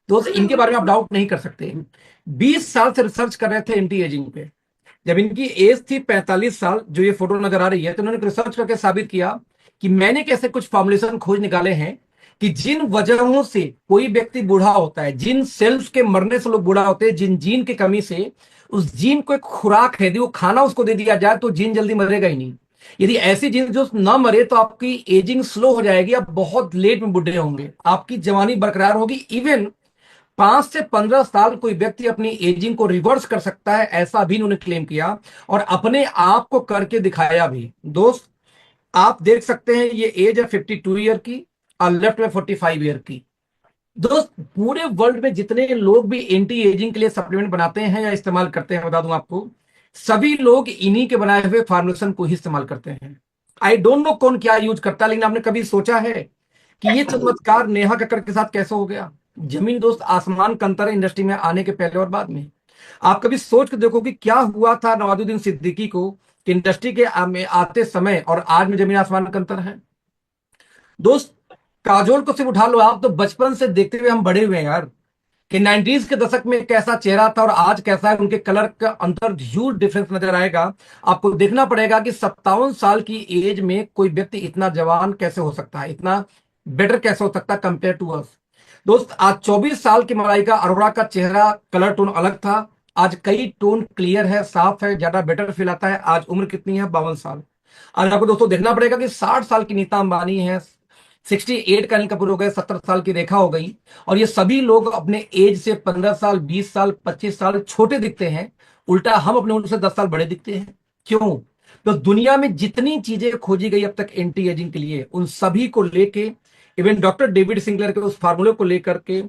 दोस्त इनके बारे में आप डाउट नहीं कर सकते। 20 साल से रिसर्च कर रहे थे एंटी एजिंग पे। जब इनकी एज थी 45 साल, जो ये फोटो नजर आ रही है, तो उन्होंने रिसर्च करके साबित किया कि मैंने कैसे कुछ फॉर्मुलेशन खोज निकाले हैं कि जिन वजहों से कोई व्यक्ति बूढ़ा होता है, जिन सेल्स के मरने से लोग बूढ़ा होते हैं, जिन जीन की कमी से, उस जीन को एक खुराक है, यदि वो खाना उसको दे दिया जाए तो जीन जल्दी मरेगा ही नहीं। यदि ऐसी जीन जो ना मरे तो आपकी एजिंग स्लो हो जाएगी, आप बहुत लेट में बूढ़े होंगे, आपकी जवानी बरकरार होगी। इवन 5 से 15 साल कोई व्यक्ति अपनी एजिंग को रिवर्स कर सकता है, ऐसा भी उन्होंने क्लेम किया और अपने आप को करके दिखाया भी। दोस्त आप देख सकते हैं ये एज है 52 ईयर की और लेफ्ट में 45 ईयर की। दोस्त पूरे वर्ल्ड में जितने लोग भी एंटी एजिंग के लिए सप्लीमेंट बनाते हैं या इस्तेमाल करते हैं, बता दूं आपको, सभी लोग इन्हीं के बनाए हुए फार्मुलेशन को ही इस्तेमाल करते हैं। आई डोंट नो कौन क्या यूज करता है, लेकिन आपने कभी सोचा है कि ये चमत्कार नेहा कक्कड़ के साथ कैसे हो गया? जमीन दोस्त आसमान का अंतर है इंडस्ट्री में आने के पहले और बाद में। आप कभी सोच के देखो कि क्या हुआ था नवाजुद्दीन सिद्दीकी को कि इंडस्ट्री के में आते समय और आज में जमीन आसमान का अंतर है। दोस्त काजोल को सिर्फ उठा लो, आप तो बचपन से देखते हुए हम बड़े हुए हैं यार, कि 90s के दशक में कैसा चेहरा था और आज कैसा है, उनके कलर का अंतर ह्यूज डिफरेंस नजर आएगा। आपको देखना पड़ेगा कि 57 साल की एज में कोई व्यक्ति इतना जवान कैसे हो सकता है, इतना बेटर कैसे हो सकता है कंपेयर टू अस। दोस्त आज 24 साल की मलाइका अरोड़ा का चेहरा कलर टोन अलग था, आज कई टोन क्लियर है, साफ है, ज्यादा बेटर फील आता है। आज उम्र कितनी है? 52 साल। आज आपको दोस्तों देखना पड़ेगा कि 60 साल की नीता अंबानी है, 68 का अनिल कपूर हो गए, 70 साल की रेखा हो गई, और ये सभी लोग अपने एज से 15 साल, 20 साल, 25 साल छोटे दिखते हैं। उल्टा हम अपने उनसे 10 साल बड़े दिखते हैं। क्यों? तो दुनिया में जितनी चीजें खोजी गई अब तक एंटी एजिंग के लिए, उन सभी को लेके, इवन डॉक्टर डेविड सिंगलर के उस फार्मूले को लेकर के,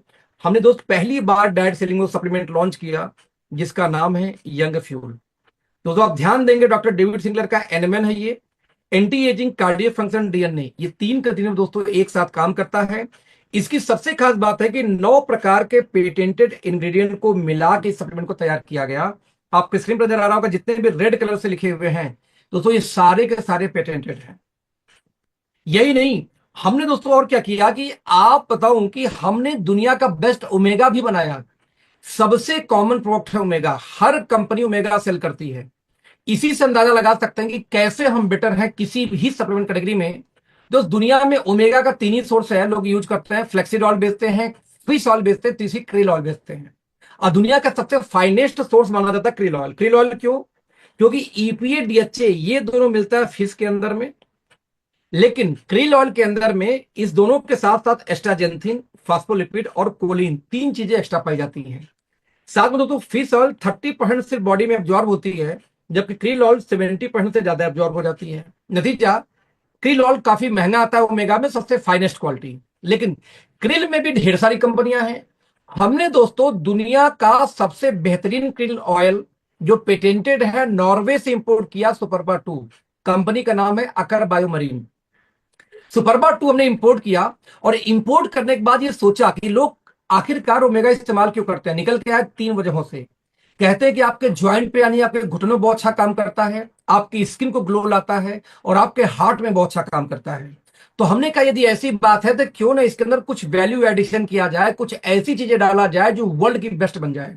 हमने दोस्त पहली बार डाइट सेलिंग सप्लीमेंट लॉन्च किया जिसका नाम है यंग फ्यूल। दोस्तों आप ध्यान देंगे, डॉक्टर डेविड सिंगलर का एनएमएन है ये, anti ageing cardio function DNA, ये 3 कंटिन्यू दोस्तों एक साथ काम करता है। इसकी सबसे खास बात है कि 9 प्रकार के पेटेंटेड इंग्रेडिएंट को मिला के सप्लीमेंट को तैयार किया गया। आपके स्क्रीन पर नजर आ रहा होगा जितने भी रेड कलर से लिखे हुए हैं दोस्तों, ये सारे के सारे पेटेंटेड हैं। यही नहीं, हमने दोस्तों और क्या किया कि आप बताऊं कि हमने दुनिया का बेस्ट ओमेगा भी बनाया। सबसे कॉमन प्रोडक्ट है ओमेगा, हर कंपनी ओमेगा सेल करती है। इसी से अंदाजा लगा सकते हैं कि कैसे हम बेटर हैं किसी भी सप्लीमेंट कैटेगरी में। दोस्त दुनिया में ओमेगा का 3 ही सोर्स है, लोग यूज करते हैं, फ्लेक्सीड ऑयल बेचते हैं, फिश ऑयल बेचते हैं, तीसरी क्रिल ऑयल बेचते हैं। और दुनिया का सबसे फाइनेस्ट सोर्स माना जाता है क्रिल ऑयल। क्रिल ऑयल क्यों? क्योंकि ईपीए डीएचए ये दोनों मिलता है फिश के अंदर में, लेकिन क्रिल ऑयल के अंदर में इस दोनों के साथ साथ एस्ट्राजेंथिन, फास्फोलिपिड और कोलिन, 3 चीजें एक्स्ट्रा पाई जाती हैं। साथ में दोस्तों फिश ऑयल 30% सिर्फ बॉडी में एब्जॉर्ब होती है, जबकि क्रिल ऑयल 70% से ज्यादा एब्जॉर्ब हो जाती है। नतीजा, क्रिल ऑयल काफी महंगा आता है ओमेगा में, सबसे फाइनेस्ट क्वालिटी। लेकिन क्रिल में भी ढेर सारी कंपनियां हैं। हमने दोस्तों दुनिया का सबसे बेहतरीन क्रिल ऑयल जो पेटेंटेड है नॉर्वे से इंपोर्ट किया, सुपरबा 2, कंपनी का नाम है अकर बायोमरीन। सुपरबा 2 हमने इंपोर्ट किया और इंपोर्ट करने के बाद ये सोचा कि लोग आखिरकार ओमेगा इस्तेमाल क्यों करते हैं। निकल के आया 3 वजहों से। कहते हैं कि आपके ज्वाइंट पे यानी आपके घुटनों में बहुत अच्छा काम करता है, आपकी स्किन को ग्लो लाता है और आपके हार्ट में बहुत अच्छा काम करता है। तो हमने कहा यदि ऐसी बात है तो क्यों ना इसके अंदर कुछ वैल्यू एडिशन किया जाए, कुछ ऐसी चीजें डाला जाए जो वर्ल्ड की बेस्ट बन जाए।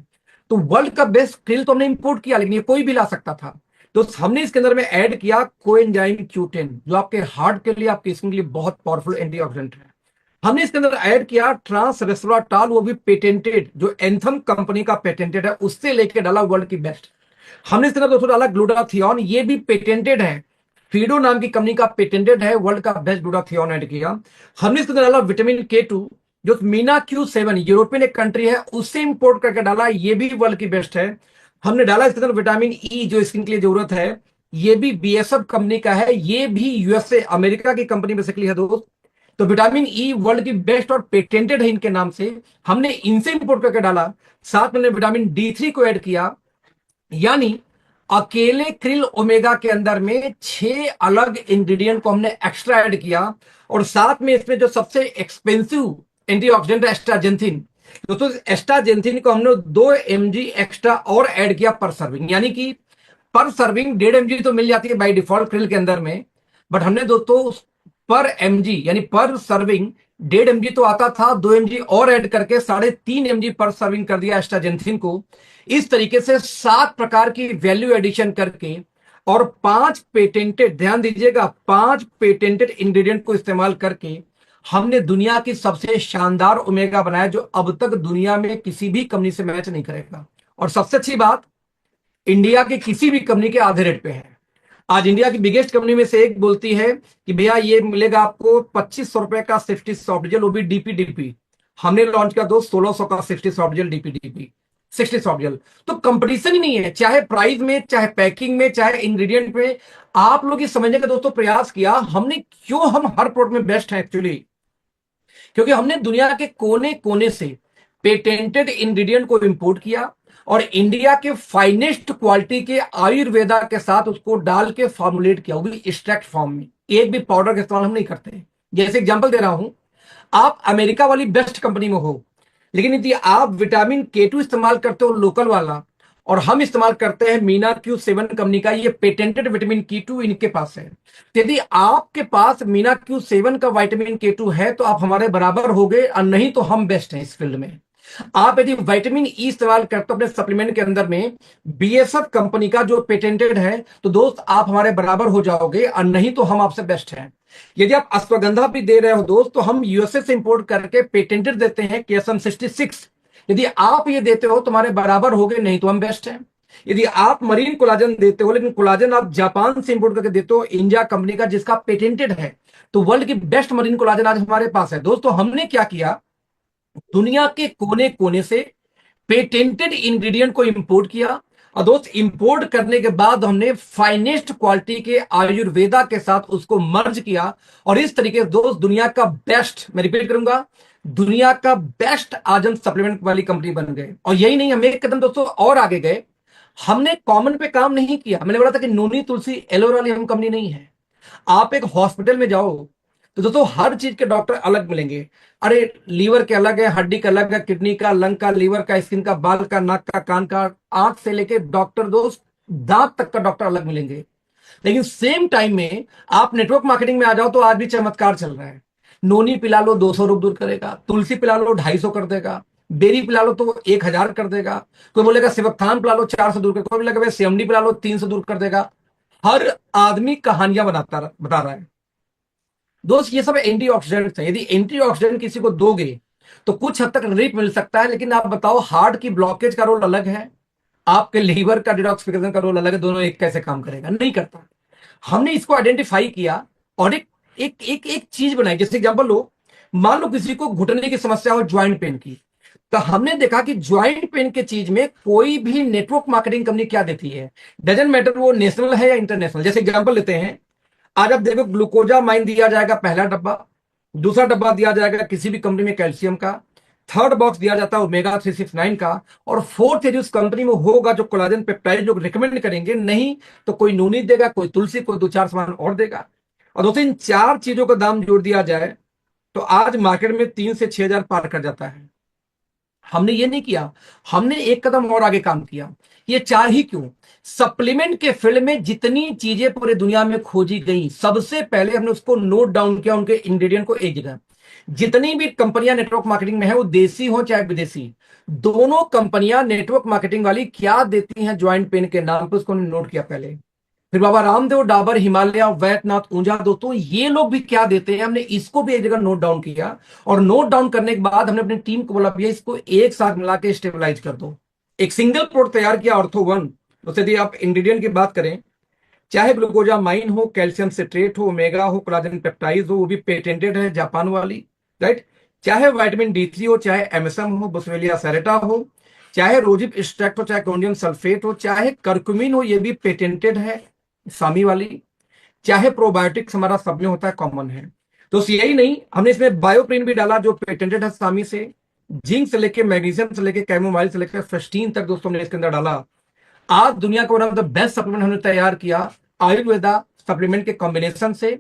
तो वर्ल्ड का बेस्ट क्रिल तो हमने इंपोर्ट किया, लेकिन ये कोई भी ला सकता था। तो हमने इसके अंदर में ऐड किया कोएंजाइम Q10, जो आपके हार्ट के लिए, आपकी स्किन के लिए बहुत पावरफुल एंटीऑक्सीडेंट है। हमने इसके अंदर ऐड किया ट्रांस रेस्वराट्राल, वो भी पेटेंटेड, जो एंथम कंपनी का पेटेंटेड है, उससे लेके डाला वर्ल्ड की बेस्ट। हमने इसके अंदर दोस्तों डाला ग्लूटाथियोन, ये भी पेटेंटेड है, फीडो नाम की कंपनी का पेटेंटेड है, वर्ल्ड का बेस्ट ग्लूटाथियोन ऐड किया। हमने इसके अंदर डाला विटामिन K2, जो मीना Q7 यूरोपियन एक कंट्री है उससे इंपोर्ट करके डाला, ये भी वर्ल्ड की बेस्ट है। हमने डाला इसके अंदर विटामिन ई जो स्किन के लिए जरूरत है, ये भी BASF कंपनी का है, ये भी यूएसए अमेरिका की कंपनी बेसिकली है दोस्त। तो विटामिन ई वर्ल्ड की बेस्ट और पेटेंटेड है इनके नाम से, हमने इनसे इंपोर्ट करके डाला। साथ में विटामिन D3 को ऐड किया, यानी अकेले क्रिल ओमेगा के अंदर में 6 अलग इंग्रेडिएंट को हमने एक्स्ट्रा ऐड किया। और साथ में इसमें जो सबसे एक्सपेंसिव एंटीऑक्सीडेंट है एस्टाजेंथिन, दोस्तों एस्टाजेंथिन को हमने 2 mg एक्स्ट्रा और ऐड किया पर सर्विंग, यानी कि पर सर्विंग 1.5 mg तो मिल जाती है बाय डिफॉल्ट क्रिल के अंदर में, बट हमने दोस्तों पर mg यानी पर सर्विंग 1.5 mg तो आता था, 2 mg और ऐड करके 3.5 mg पर सर्विंग कर दिया एस्टाजेंथिन को। इस तरीके से 7 प्रकार की वैल्यू एडिशन करके और 5 पेटेंटेड, ध्यान दीजिएगा 5 पेटेंटेड इंग्रेडिएंट को इस्तेमाल करके हमने दुनिया की सबसे शानदार ओमेगा बनाया, जो अब तक दुनिया में किसी भी कंपनी से मैच नहीं करेगा। और सबसे अच्छी बात, इंडिया की किसी भी कंपनी के आधे रेट पे है। आज इंडिया की बिगेस्ट कंपनी में से एक बोलती है कि भैया ये मिलेगा आपको 2500 रुपए का सेफ्टी सॉफ्ट जेल, वो भी डीपी। हमने लॉन्च किया 1600 का safety soft gel DP 60 soft gel. तो कंपटीशन ही नहीं है, चाहे प्राइस में, चाहे पैकिंग में, चाहे इंग्रेडिएंट में। आप लोग ये समझने का दोस्तों प्रयास किया हमने, क्यों हम हर प्रोडक्ट में बेस्ट हैं एक्चुअली, क्योंकि हमने दुनिया के कोने कोने से पेटेंटेड इंग्रेडिएंट को इंपोर्ट किया और इंडिया के फाइनेस्ट क्वालिटी के आयुर्वेदा के साथ उसको डाल के फॉर्मुलेट किया, वो भी एक्सट्रैक्ट फॉर्म में। एक भी पाउडर का इस्तेमाल हम नहीं करते। जैसे एग्जांपल दे रहा हूं, आप अमेरिका वाली बेस्ट कंपनी में हो, लेकिन यदि आप विटामिन K2 इस्तेमाल करते हो लोकल वाला, और हम इस्तेमाल करते हैं मीना Q7 कंपनी का, ये पेटेंटेड विटामिन K2 इनके पास है। तो यदि आपके पास मीना Q7 का विटामिन K2 है तो आप हमारे बराबर हो गए, और नहीं तो हम बेस्ट हैं इस फील्ड में। आप यदि विटामिन ई इस्तेमाल करते हो अपने सप्लीमेंट के अंदर में BASF कंपनी का जो पेटेंटेड है, तो दोस्त आप हमारे बराबर हो जाओगे, और नहीं तो हम आपसे बेस्ट हैं। यदि आप अश्वगंधा भी दे रहे हो दोस्त, तो हम यूएसए से इंपोर्ट करके पेटेंटेड देते हैं KSM 66। यदि आप ये देते हो तुम्हारे बराबर हो गए, नहीं तो हम बेस्ट हैं। यदि आप मरीन कोलाजन देते हो, लेकिन कोलाजन आप जापान से इंपोर्ट करके देते हो इंडिया कंपनी का जिसका पेटेंटेड है, तो वर्ल्ड की बेस्ट मरीन कोलाजन आज हमारे पास है। दोस्तों हमने क्या किया, दुनिया के कोने कोने से पेटेंटेड इंग्रेडिएंट को इंपोर्ट किया, और दोस्त इंपोर्ट करने के बाद हमने फाइनेस्ट क्वालिटी के आयुर्वेदा के साथ उसको मर्ज किया, और इस तरीके से दोस्त दुनिया का बेस्ट, मैं रिपीट करूंगा, दुनिया का बेस्ट आज हम सप्लीमेंट वाली कंपनी बन गए। और यही नहीं, हम एक कदम दोस्तों और आगे गए। हमने कॉमन पे काम नहीं किया। मैंने बोला था कि नोनी तुलसी एलोवेरा वाली हम कंपनी नहीं है। आप एक हॉस्पिटल में जाओ तो दोस्तों हर चीज के डॉक्टर अलग मिलेंगे। अरे लीवर के अलग है, हड्डी का अलग है, किडनी का, लंग का, लीवर का, स्किन का, बाल का, नाक का, कान का, आंख से लेके डॉक्टर दोस्त दांत तक का डॉक्टर अलग मिलेंगे। लेकिन सेम टाइम में आप नेटवर्क मार्केटिंग में आ जाओ तो आज भी चमत्कार चल रहा है। नोनी पिला लो 200 रोग दूर करेगा, तुलसी पिला लो 250 कर देगा, बेरी पिला लो तो 1000 कर देगा, कोई बोलेगा सिवकथान पिला लो 400 दूर कर, कोई बोलेगा भाई CMD पिला लो 300 दूर कर देगा। हर आदमी कहानियां बता रहा है। दोस्त ये सब एंटीऑक्सीडेंट्स हैं। यदि एंटीऑक्सीडेंट किसी को दोगे तो कुछ हद तक रिलीफ मिल सकता है, लेकिन आप बताओ हार्ट की ब्लॉकेज का रोल अलग है, आपके लीवर का डिटॉक्सिफिकेशन का रोल अलग है, दोनों एक कैसे काम करेगा, नहीं करता। हमने इसको आइडेंटिफाई किया और एक एक एक एक चीज बनाई। जैसे एग्जांपल लो, मान लो किसी को घुटने की समस्या हो, ज्वाइंट पेन की, तो हमने देखा कि ज्वाइंट पेन के चीज में कोई भी नेटवर्क मार्केटिंग कंपनी क्या देती है, डजंट मैटर वो नेशनल है या इंटरनेशनल। जैसे एग्जांपल लेते हैं, आज आप देखो ग्लूकोजामाइन दिया जाएगा पहला डब्बा, दूसरा डब्बा दिया जाएगा किसी भी कंपनी में कैल्शियम का, थर्ड बॉक्स दिया जाता है ओमेगा 369 का, और फोर्थ यदि उस कंपनी में होगा जो कोलाजन पेप्टाइड जो रिकमेंड करेंगे, नहीं तो कोई नूनी देगा, कोई तुलसी, कोई 2-4 सामान और देगा। और दोस्तों इन 4 चीजों का दाम जोड़ दिया जाए तो आज मार्केट में 3 से 6 हजार पार कर जाता है। हमने ये नहीं किया, हमने एक कदम और आगे काम किया। ये 4 ही क्यों, सप्लीमेंट के फील्ड में जितनी चीजें पूरे दुनिया में खोजी गई, सबसे पहले हमने उसको नोट डाउन किया, उनके इंग्रेडिएंट को एक जगह। जितनी भी कंपनियां नेटवर्क मार्केटिंग में है, वो देसी हो चाहे विदेशी, दोनों कंपनियां नेटवर्क मार्केटिंग वाली क्या देती हैं ज्वाइंट पेन के नाम पर, उसको नोट किया पहले। फिर बाबा रामदेव, डाबर, हिमालय, वैद्यनाथ, ऊंझा, दोस्तों ये लोग भी क्या देते हैं, हमने इसको भी एक जगह नोट डाउन किया। और नोट डाउन करने के बाद हमने अपनी टीम को बोला भैया इसको एक साथ मिला के स्टेबलाइज कर दो। एक सिंगल प्रोडक्ट तैयार किया, ऑर्थो1। तो यदि आप इंग्रेडिएंट की बात करें, चाहे ग्लूकोजामाइन हो, कैल्शियम सिट्रेट हो, ओमेगा हो, कोलाजन पेप्टाइड हो, वो भी पेटेंटेड है जापान वाली, राइट। चाहे विटामिन D3 हो, चाहे MSM हो, बोस्वेलिया सेरेटा हो, चाहे रोजिप एक्सट्रैक्ट हो, चाहे कोंडियम सल्फेट हो, चाहे करक्यूमिन हो, ये भी पेटेंटेड है सामी वाली, चाहे प्रोबायोटिक्स हमारा सब में होता है, कॉमन है। तो यही नहीं, हमने इसमें बायोप्रिन भी डाला जो पेटेंटेड है सामी से। जिंक से लेके मैग्नीशियम से लेके कैमोमाइल से लेकर फेस्टीन तक दोस्तों हमने इसके अंदर डाला। आज दुनिया का one of the best supplement हमने तैयार किया आयुर्वेदा सप्लीमेंट के कॉम्बिनेशन से,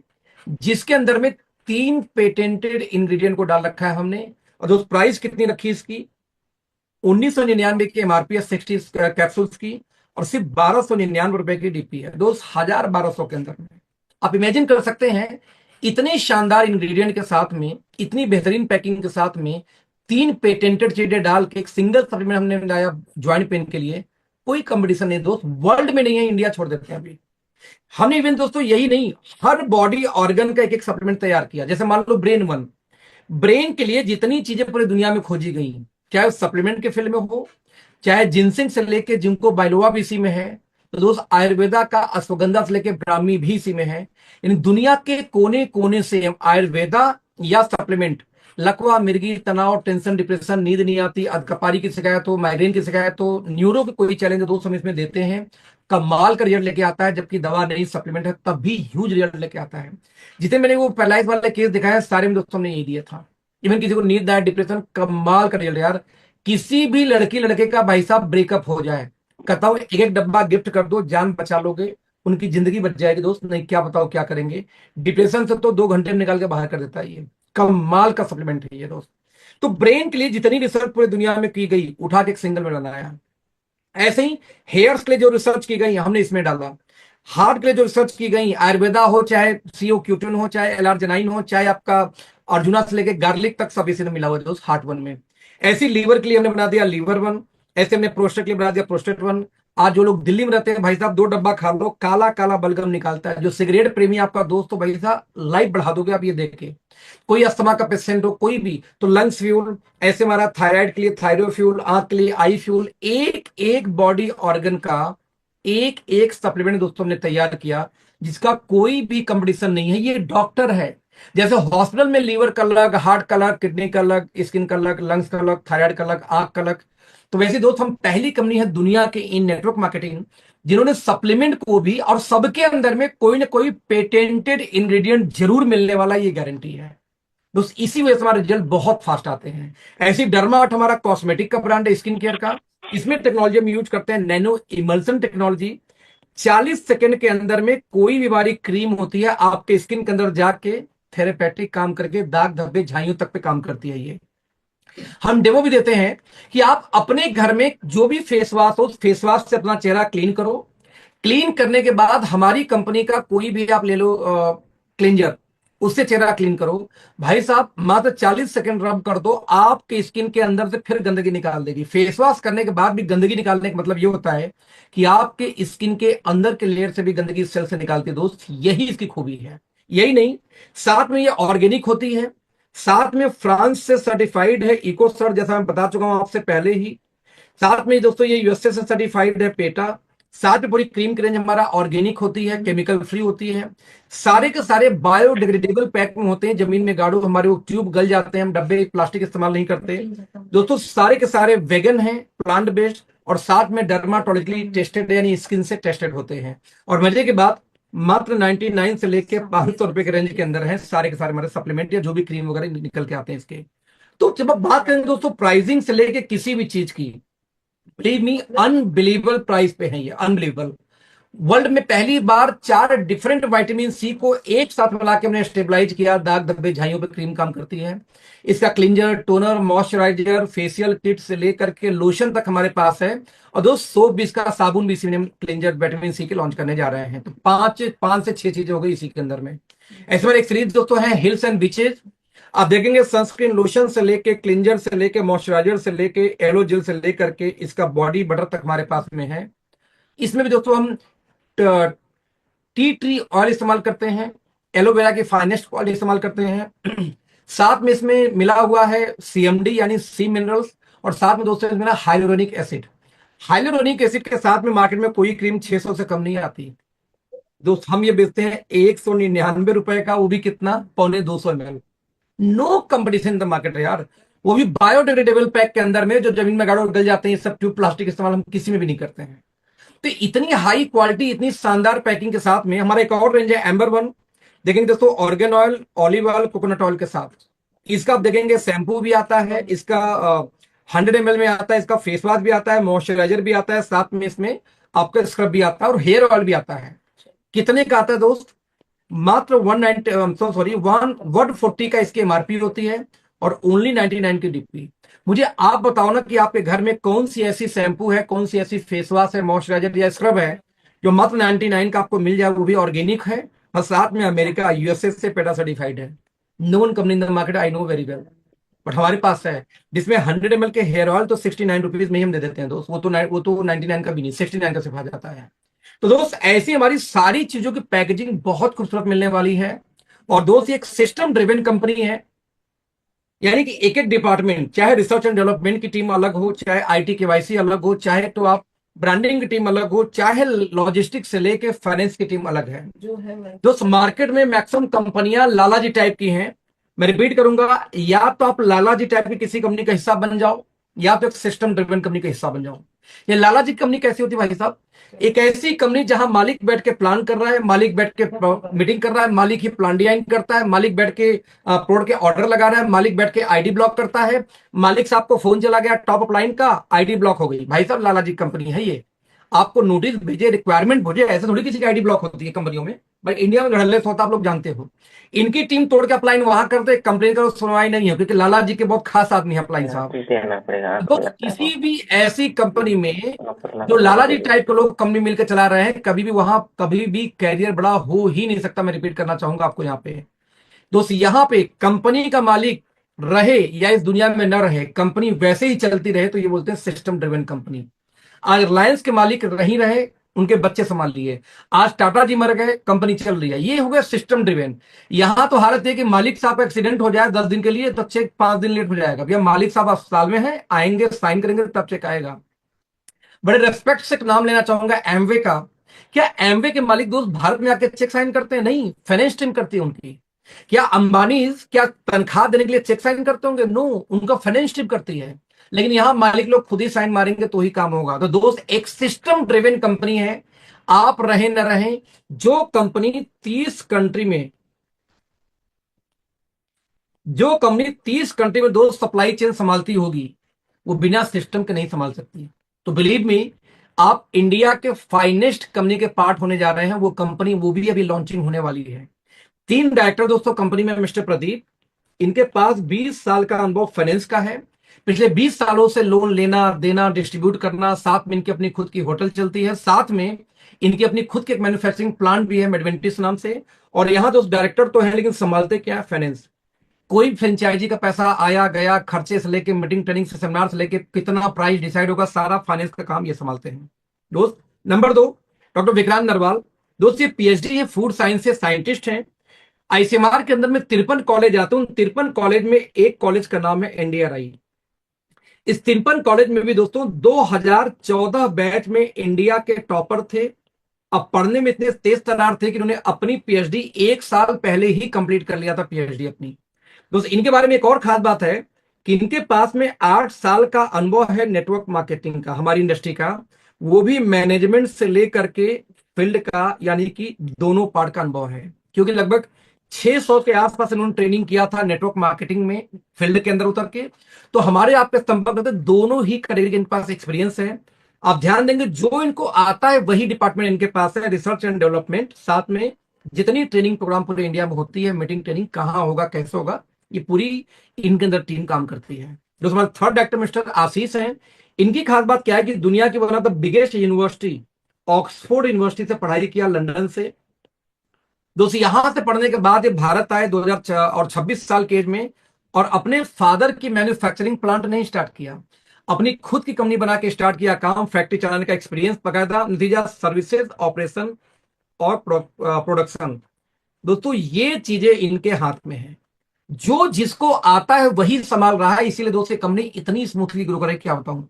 जिसके अंदर में 3 पेटेंटेड इंग्रेडिएंट को डाल रखा है हमने। और दोस्त प्राइस कितनी रखी इसकी? 1999 की एमआरपी है 60 कैप्सूल्स की, और सिर्फ 1299 रुपए की डीपी है दोस्त, 1200 के अंदर में। आप इमेजिन कर सकते हैं, इतने शानदार इंग्रेडिएंट के साथ में, इतनी बेहतरीन पैकिंग के साथ में, 3 पेटेंटेड चीजें डाल के एक सिंगल सप्लीमेंट हमने बनाया ज्वाइंट पेन के लिए। कोई कंपटीशन नहीं दोस्त, वर्ल्ड में नहीं है, इंडिया छोड़ देते हैं अभी। हमने इवन दोस्तों यही नहीं, हर बॉडी ऑर्गन का एक एक सप्लीमेंट तैयार किया। जैसे मान लो ब्रेन वन, ब्रेन के लिए जितनी चीजें पूरी दुनिया में खोजी गई, चाहे सप्लीमेंट के फील्ड में हो, चाहे जिनसिंग से लेके जिनको बाइलोवा भी इसी में है, तो दोस्त आयुर्वेदा का अश्वगंधा से लेके ब्राह्मी भी इसी में है। यानी दुनिया के कोने कोने से आयुर्वेदा या सप्लीमेंट, लकवा, मिर्गी, तनाव, टेंशन, डिप्रेशन, नींद नहीं आती, अधकपारी की शिकायत हो, माइग्रेन की शिकायत हो, न्यूरो की कोई चैलेंज हो, दोस्त हम इसमें देते हैं। कमाल का रिजल्ट लेके आता है, जबकि दवा नहीं सप्लीमेंट है तब भी ह्यूज रिजल्ट लेके आता है। जितने मैंने वो पैरालाइज वाले केस दिखाया, सारे में दोस्तों हमने यही दिया था। इवन किसी को नींद आए, डिप्रेशन, कमाल का रिजल्ट यार। किसी भी लड़की लड़के का भाई साहब ब्रेकअप हो जाए, कहता हूं एक एक डब्बा गिफ्ट कर दो, जान बचा लोगे, उनकी जिंदगी बच जाएगी दोस्त। नहीं क्या बताओ क्या करेंगे, डिप्रेशन से तो 2 घंटे में निकाल के बाहर कर देता है ये। कमाल का सप्लीमेंट है ये दोस्त। तो ब्रेन के लिए जितनी रिसर्च पूरी दुनिया में की गई, उठा के एक सिंगल में बनाया। ऐसे ही हेयर्स के लिए जो रिसर्च की गई हमने इसमें डाला। हार्ट के लिए जो रिसर्च की गई, आयुर्वेदा हो, चाहे सीओ क्यूटिन हो, चाहे एलार्जेनाइन हो, चाहे आपका अर्जुना से लेके गार्लिक तक, सब इसी में मिला हुआ है दोस्त हार्ट वन में। ऐसे लीवर के लिए हमने बना दिया लीवर वन, ऐसे हमने प्रोस्टेट के लिए बना दिया प्रोस्टेट वन। आज जो लोग दिल्ली में रहते हैं भाई साहब, 2 डब्बा खा लो, काला काला बलगम निकालता है। जो सिगरेट प्रेमी आपका दोस्त हो भाई साहब, लाइफ बढ़ा दोगे आप ये देख के। कोई अस्थमा का पेशेंट हो, कोई भी, तो लंग्स फ्यूल, ऐसे हमारा थायराइड के लिए थायरो फ्यूल, आंख के लिए आई फ्यूल, एक एक बॉडी ऑर्गन का एक एक सप्लीमेंट दोस्तों हमने तैयार किया, जिसका कोई भी कंपटीशन नहीं है। ये डॉक्टर है। जैसे हॉस्पिटल में लीवर का अलग, हार्ट का अलग, किडनी का अलग, स्किन का अलग, लंग्स का अलग, थायराइड का अलग, आंख का अलग, तो वैसे दोस्त हम पहली कंपनी है दुनिया के इन नेटवर्क मार्केटिंग जिन्होंने सप्लीमेंट को भी, और सबके अंदर में कोई ना कोई पेटेंटेड इंग्रेडिएंट जरूर मिलने वाला, ये गारंटी है दोस्त। इसी वजह से हमारे रिजल्ट बहुत फास्ट आते हैं। ऐसी डर्माट हमारा कॉस्मेटिक का ब्रांड है, स्किन केयर का। इसमें टेक्नोलॉजी हम यूज करते हैं नैनो इमल्सन टेक्नोलॉजी। 40 सेकंड के अंदर में कोई भी हमारी क्रीम होती है आपके स्किन के अंदर जाके थेरेपेटिक काम करके दाग धब्बे झाइयों तक पे काम करती है। ये हम डेमो भी देते हैं कि आप अपने घर में जो भी फेस वॉश हो, फेस वॉश से अपना चेहरा क्लीन करो। क्लीन करने के बाद हमारी कंपनी का कोई भी आप ले लो क्लींजर, उससे चेहरा क्लीन करो भाई साहब, मात्र 40 सेकंड रब कर दो, आपके स्किन के अंदर से फिर गंदगी निकाल देगी। फेस वॉश करने के बाद भी गंदगी निकालने का मतलब ये होता है कि आपके स्किन के अंदर के लेयर से भी गंदगी सेल से निकालती है दोस्त। यही इसकी खूबी है। यही नहीं, साथ में ये ऑर्गेनिक होती है, साथ में फ्रांस से सर्टिफाइड है इकोसर्ट, जैसा मैं बता चुका हूं आपसे पहले ही। साथ में दोस्तों ये यूएसए से सर्टिफाइड है पेटा। साथ में पूरी क्रीम की रेंज हमारा ऑर्गेनिक होती है, केमिकल फ्री होती है। सारे के सारे बायोडिग्रेडेबल पैक में होते हैं, जमीन में गाड़ो हमारे वो ट्यूब गल जाते हैं, हम डब्बे प्लास्टिक इस्तेमाल नहीं करते दोस्तों। सारे के सारे वेगन हैं, प्लांट बेस्ड, और साथ में डर्माटोलॉजिकली टेस्टेड यानी स्किन से टेस्टेड होते हैं। और मजे की बात, मात्र 99 से लेके 500 रुपए के रेंज के अंदर है सारे के सारे हमारे सप्लीमेंट या जो भी क्रीम वगैरह निकल के आते हैं इसके। तो जब आप बात करें दोस्तों प्राइसिंग से लेके किसी भी चीज की, बिलीव मी अनबिलीवेबल प्राइस पे है ये, अनबिलीवेबल। वर्ल्ड में पहली बार 4 डिफरेंट विटामिन सी को एक साथ मिला के हमने स्टेबलाइज किया, दाग धब्बे झाइयों पे क्रीम काम करती है। इसका cleanser, toner, moisturiser, facial kit से लेकर के लोशन तक हमारे पास है। और दोस्त सोप भी, इसका साबुन भी इसी में क्लिंजर विटामिन सी के लॉन्च करने जा रहे हैं। तो 5 से 6 चीजें हो गई इसी के अंदर में। ऐसे में एक सीरीज दोस्तों है हिल्स एंड बीचेज। आप देखेंगे सनस्क्रीन लोशन से लेके, क्लिंजर से लेके, मॉइस्चराइजर से लेके, एलो जेल से लेकर के इसका बॉडी बटर तक हमारे पास में है। इसमें भी दोस्तों हम टी ट्री ऑयल इस्तेमाल करते हैं, एलोवेरा की फाइनेस्ट ऑयल इस्तेमाल करते हैं। साथ में इसमें मिला हुआ है सीएमडी यानी सी मिनरल्स, और साथ में दोस्तों इसमें हाइलोरोनिक एसिड। हाइलोरोनिक एसिड के साथ में मार्केट में कोई क्रीम 600 से कम नहीं आती दोस्त। हम ये बेचते हैं 199 रुपए का, वो भी कितना, 250 ml। No competition in the market है यार, वो भी बायोडिग्रेडेबल पैक के अंदर में, जो जमीन में गाड़ो गल जाते हैं। सब ट्यूब प्लास्टिक इस्तेमाल हम किसी में भी नहीं करते हैं। तो इतनी हाई क्वालिटी, इतनी शानदार पैकिंग के साथ में हमारा एक और रेंज है एम्बर वन। देखेंगे दोस्तों, organ oil, olive oil, coconut oil के साथ इसका आप देखेंगे शैम्पू भी आता है, इसका 100 ml में आता है, इसका फेस वॉश भी आता है, मॉइस्चराइजर भी आता है, साथ में इसमें आपका स्क्रब भी आता है और हेयर ऑयल भी आता है। कितने का आता है दोस्त? मात्र 190, सॉरी 140 का इसकी एमआरपी होती है और ओनली 99 की डीपी। मुझे आप बताओ ना कि आपके घर में कौन सी ऐसी शैम्पू है, कौन सी ऐसी फेस वॉश है, मॉइस्चराइजर या स्क्रब है जो मात्र 99 का आपको मिल जाए, वो भी ऑर्गेनिक है और साथ में अमेरिका यूएसए से पेटा सर्टिफाइड है। No one company in the market, I know very well, but हमारे पास है। जिसमें 100 ml के हेयर ऑयल तो 69 रुपीज में ही हम दे देते हैं दोस्त, वो तो 99 का भी नहीं, 69 का सिर्फ आ जाता है। तो दोस्त ऐसी हमारी सारी चीजों की पैकेजिंग बहुत खूबसूरत मिलने वाली है। और दोस्त ये एक सिस्टम ड्रिवन कंपनी है, यानी कि एक एक डिपार्टमेंट, चाहे रिसर्च एंड डेवलपमेंट की टीम अलग हो, चाहे आईटी केवाईसी अलग हो, चाहे तो आप ब्रांडिंग की टीम अलग हो, चाहे लॉजिस्टिक्स से लेके फाइनेंस की टीम अलग है। दोस्त मार्केट में मैक्सिमम कंपनियां लालाजी टाइप की हैं। मैं रिपीट करूंगा, या तो आप लालाजी टाइप की किसी कंपनी का हिस्सा बन जाओ, या तो एक सिस्टम ड्रिवन कंपनी का हिस्सा बन जाओ। ये लालाजी कंपनी कैसी होती है भाई साहब? एक ऐसी कंपनी जहां मालिक बैठ के प्लान कर रहा है, मालिक बैठ के मीटिंग कर रहा है, मालिक ही प्लान डिजाइन करता है, मालिक बैठ के प्रोडक्ट के ऑर्डर लगा रहा है, मालिक बैठ के आईडी ब्लॉक करता है, मालिक साहब को फोन चला गया टॉप अप लाइन का, आईडी ब्लॉक हो गई। भाई साहब लालाजी कंपनी है ये। आपको नोटिस भेजे, रिक्वायरमेंट भेजे, ऐसे थोड़ी किसी की आईडी ब्लॉक होती है कंपनियों में। बट इंडिया में धड़ल्ले होता, आप लोग जानते हो। इनकी टीम तोड़ के अपलाइन वहां करते, कंप्लेन करो सुनवाई नहीं है, क्योंकि लाला जी के बहुत खास आदमी है अपलाइन साहब। तो किसी भी ऐसी कंपनी में जो लाला जी टाइप के लोग कंपनी मिलकर चला रहे हैं, कभी भी वहां कभी भी कैरियर बड़ा हो ही नहीं सकता। मैं रिपीट करना चाहूंगा आपको यहाँ पे दोस्त, यहाँ पे कंपनी का मालिक रहे या इस दुनिया में न रहे, कंपनी वैसे ही चलती रहे, तो ये बोलते हैं सिस्टम ड्रिवन कंपनी। आज रिलायंस के मालिक नहीं रहे, उनके बच्चे संभाल लिए। आज टाटा जी मर गए, कंपनी चल रही है। ये हो गया सिस्टम ड्रिवन। यहां तो हालत है कि मालिक साहब एक्सीडेंट हो जाए 10 दिन के लिए तो चेक 5 दिन लेट हो जाएगा। भैया मालिक साहब अस्पताल में हैं, आएंगे साइन करेंगे तब चेक आएगा। बड़े रेस्पेक्ट से नाम लेना चाहूंगा एमवे का। क्या एमवे के मालिक दोस्त भारत में आके चेक साइन करते हैं? नहीं, फाइनेंस टीम करती है उनकी। क्या अंबानी क्या तनख्वाह देने के लिए चेक साइन करते होंगे? नो, उनका फाइनेंस टीम करती है। लेकिन यहां मालिक लोग खुद ही साइन मारेंगे तो ही काम होगा। तो दोस्त एक सिस्टम ड्रिवन कंपनी है, आप रहे न रहे। जो कंपनी 30 कंट्री में, जो कंपनी 30 कंट्री में दोस्त सप्लाई चेन संभालती होगी, वो बिना सिस्टम के नहीं संभाल सकती। तो बिलीव मी, आप इंडिया के फाइनेस्ट कंपनी के पार्ट होने जा रहे हैं। वो कंपनी, वो भी अभी लॉन्चिंग होने वाली है। 3 डायरेक्टर दोस्तों कंपनी में, मिस्टर प्रदीप, इनके पास 20 साल का अनुभव फाइनेंस का है। पिछले 20 सालों से लोन लेना देना, डिस्ट्रीब्यूट करना, साथ में इनकी अपनी खुद की होटल चलती है, साथ में इनकी अपनी खुद की एक मैन्युफैक्चरिंग प्लांट भी है मेडवेंटिस नाम से। और यहां तो डायरेक्टर तो है, लेकिन संभालते क्या है? फाइनेंस। कोई फ्रेंचाइजी का पैसा आया गया, खर्चे से लेके मीटिंग ट्रेनिंग से सेमिनार से लेके कितना प्राइस डिसाइड होगा, सारा फाइनेंस का काम ये संभालते हैं दोस्त। Number 2, doctor Vikrant Narwal. दोस्त ये पीएचडी है, फूड साइंस से साइंटिस्ट हैं। आईसीएमआर के अंदर में 53 कॉलेज आते हैं। 53 कॉलेज में एक कॉलेज का नाम है एनडीआरआई। इस 53 कॉलेज में भी दोस्तों 2014 बैच में इंडिया के टॉपर थे। अब पढ़ने में इतने तेज तरार थे कि उन्होंने अपनी पीएचडी 1 साल पहले ही कंप्लीट कर लिया था, पीएचडी अपनी। दोस्त इनके बारे में एक और खास बात है कि इनके पास में 8 साल का अनुभव है नेटवर्क मार्केटिंग का, हमारी इंडस्ट्री का, वो भी मैनेजमेंट से लेकर के फील्ड का, यानी कि दोनों पार्ट का अनुभव है। क्योंकि लगभग 600 के आसपास इन्होंने ट्रेनिंग किया था नेटवर्क मार्केटिंग में, फील्ड के अंदर उतर के। तो हमारे आपके संपर्क करते दोनों ही कैटेगरी के इनके पास एक्सपीरियंस है। आप ध्यान देंगे, जो इनको आता है वही डिपार्टमेंट इनके पास है, रिसर्च एंड डेवलपमेंट। साथ में जितनी ट्रेनिंग प्रोग्राम पूरे इंडिया में होती है, मीटिंग ट्रेनिंग कहाँ होगा, कैसे होगा, ये पूरी इनके अंदर टीम काम करती है। जो हमारे 3rd डायरेक्टर मिस्टर आशीष हैं, इनकी खास बात क्या है कि दुनिया की one of the biggest university Oxford university से पढ़ाई किया, लंदन से। दोस्तों यहां से पढ़ने के बाद ये भारत आए 2026 साल के एज में, और अपने फादर की मैन्युफैक्चरिंग प्लांट नहीं स्टार्ट किया, अपनी खुद की कंपनी बना के स्टार्ट किया काम, फैक्ट्री चलाने का एक्सपीरियंस बकायदा, नतीजा सर्विसेज, ऑपरेशन और प्रोडक्शन। दोस्तों ये चीजें इनके हाथ में है। जो जिसको आता है वही संभाल रहा है, इसीलिए दोस्तों कंपनी इतनी स्मूथली ग्रो करे, क्या बताऊं।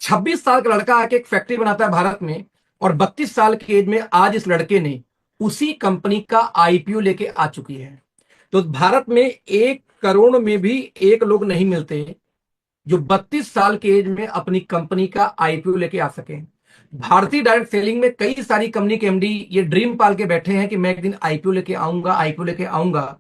26 साल का लड़का आके एक फैक्ट्री बनाता है भारत में, और 32 साल की एज में आज इस लड़के ने उसी कंपनी का आईपीओ लेके आ चुकी है। तो भारत में एक करोड़ में भी एक लोग नहीं मिलते जो 32 साल के एज में अपनी कंपनी का आईपीओ लेके आ सके। भारतीय डायरेक्ट सेलिंग में कई सारी कंपनी के एमडी ये ड्रीम पाल के बैठे हैं कि मैं एक दिन आईपीओ लेके आऊंगा, आईपीओ लेके आऊंगा।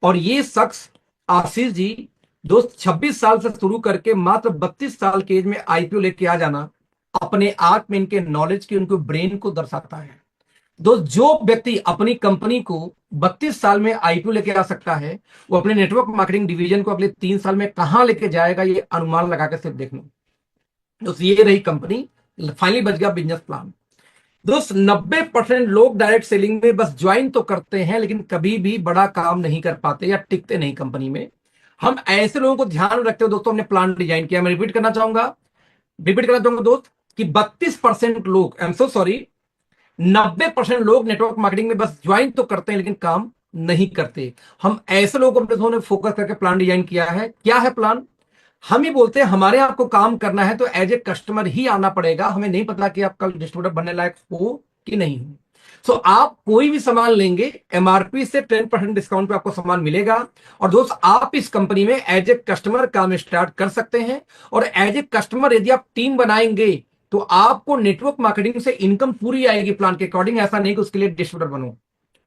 और ये शख्स आशीष जी दोस्त 26 साल से शुरू करके मात्र 32 साल के एज में आईपीओ लेके आ जाना अपने आप में इनके नॉलेज की, उनके ब्रेन को दर्शाता है। दोस्त जो व्यक्ति अपनी कंपनी को 32 साल में आईपीओ लेके आ सकता है, वो अपने नेटवर्क मार्केटिंग डिवीजन को अगले 3 साल में कहां लेके जाएगा, ये अनुमान लगा के सिर्फ देख लो। दोस्त ये रही कंपनी, फाइनली बच गया बिजनेस प्लान। दोस्त 90% लोग डायरेक्ट सेलिंग में बस ज्वाइन तो करते हैं लेकिन कभी भी बड़ा काम नहीं कर पाते या टिकते नहीं कंपनी में। हम ऐसे लोगों को ध्यान में रखते हुए दोस्तों हमने प्लान डिजाइन किया। मैं रिपीट करना चाहूंगा दोस्त कि 32% लोग, आई एम सो सॉरी, 90% लोग नेटवर्क मार्केटिंग में बस ज्वाइन तो करते हैं लेकिन काम नहीं करते। हम ऐसे लोगों को फोकस करके प्लान डिजाइन किया है। क्या है प्लान? हम ही बोलते हैं हमारे आपको काम करना है तो एज ए कस्टमर ही आना पड़ेगा, हमें नहीं पता कि आप कल डिस्ट्रीब्यूटर बनने लायक हो कि नहीं हो। सो आप कोई भी सामान लेंगे एमआरपी से 10% डिस्काउंट पे आपको सामान मिलेगा। और दोस्त आप इस कंपनी में एज ए कस्टमर काम स्टार्ट कर सकते हैं। और एज ए कस्टमर यदि आप टीम बनाएंगे तो आपको नेटवर्क मार्केटिंग से इनकम पूरी आएगी प्लान के अकॉर्डिंग। ऐसा नहीं कि उसके लिए डिस्ट्रीब्यूटर बनो।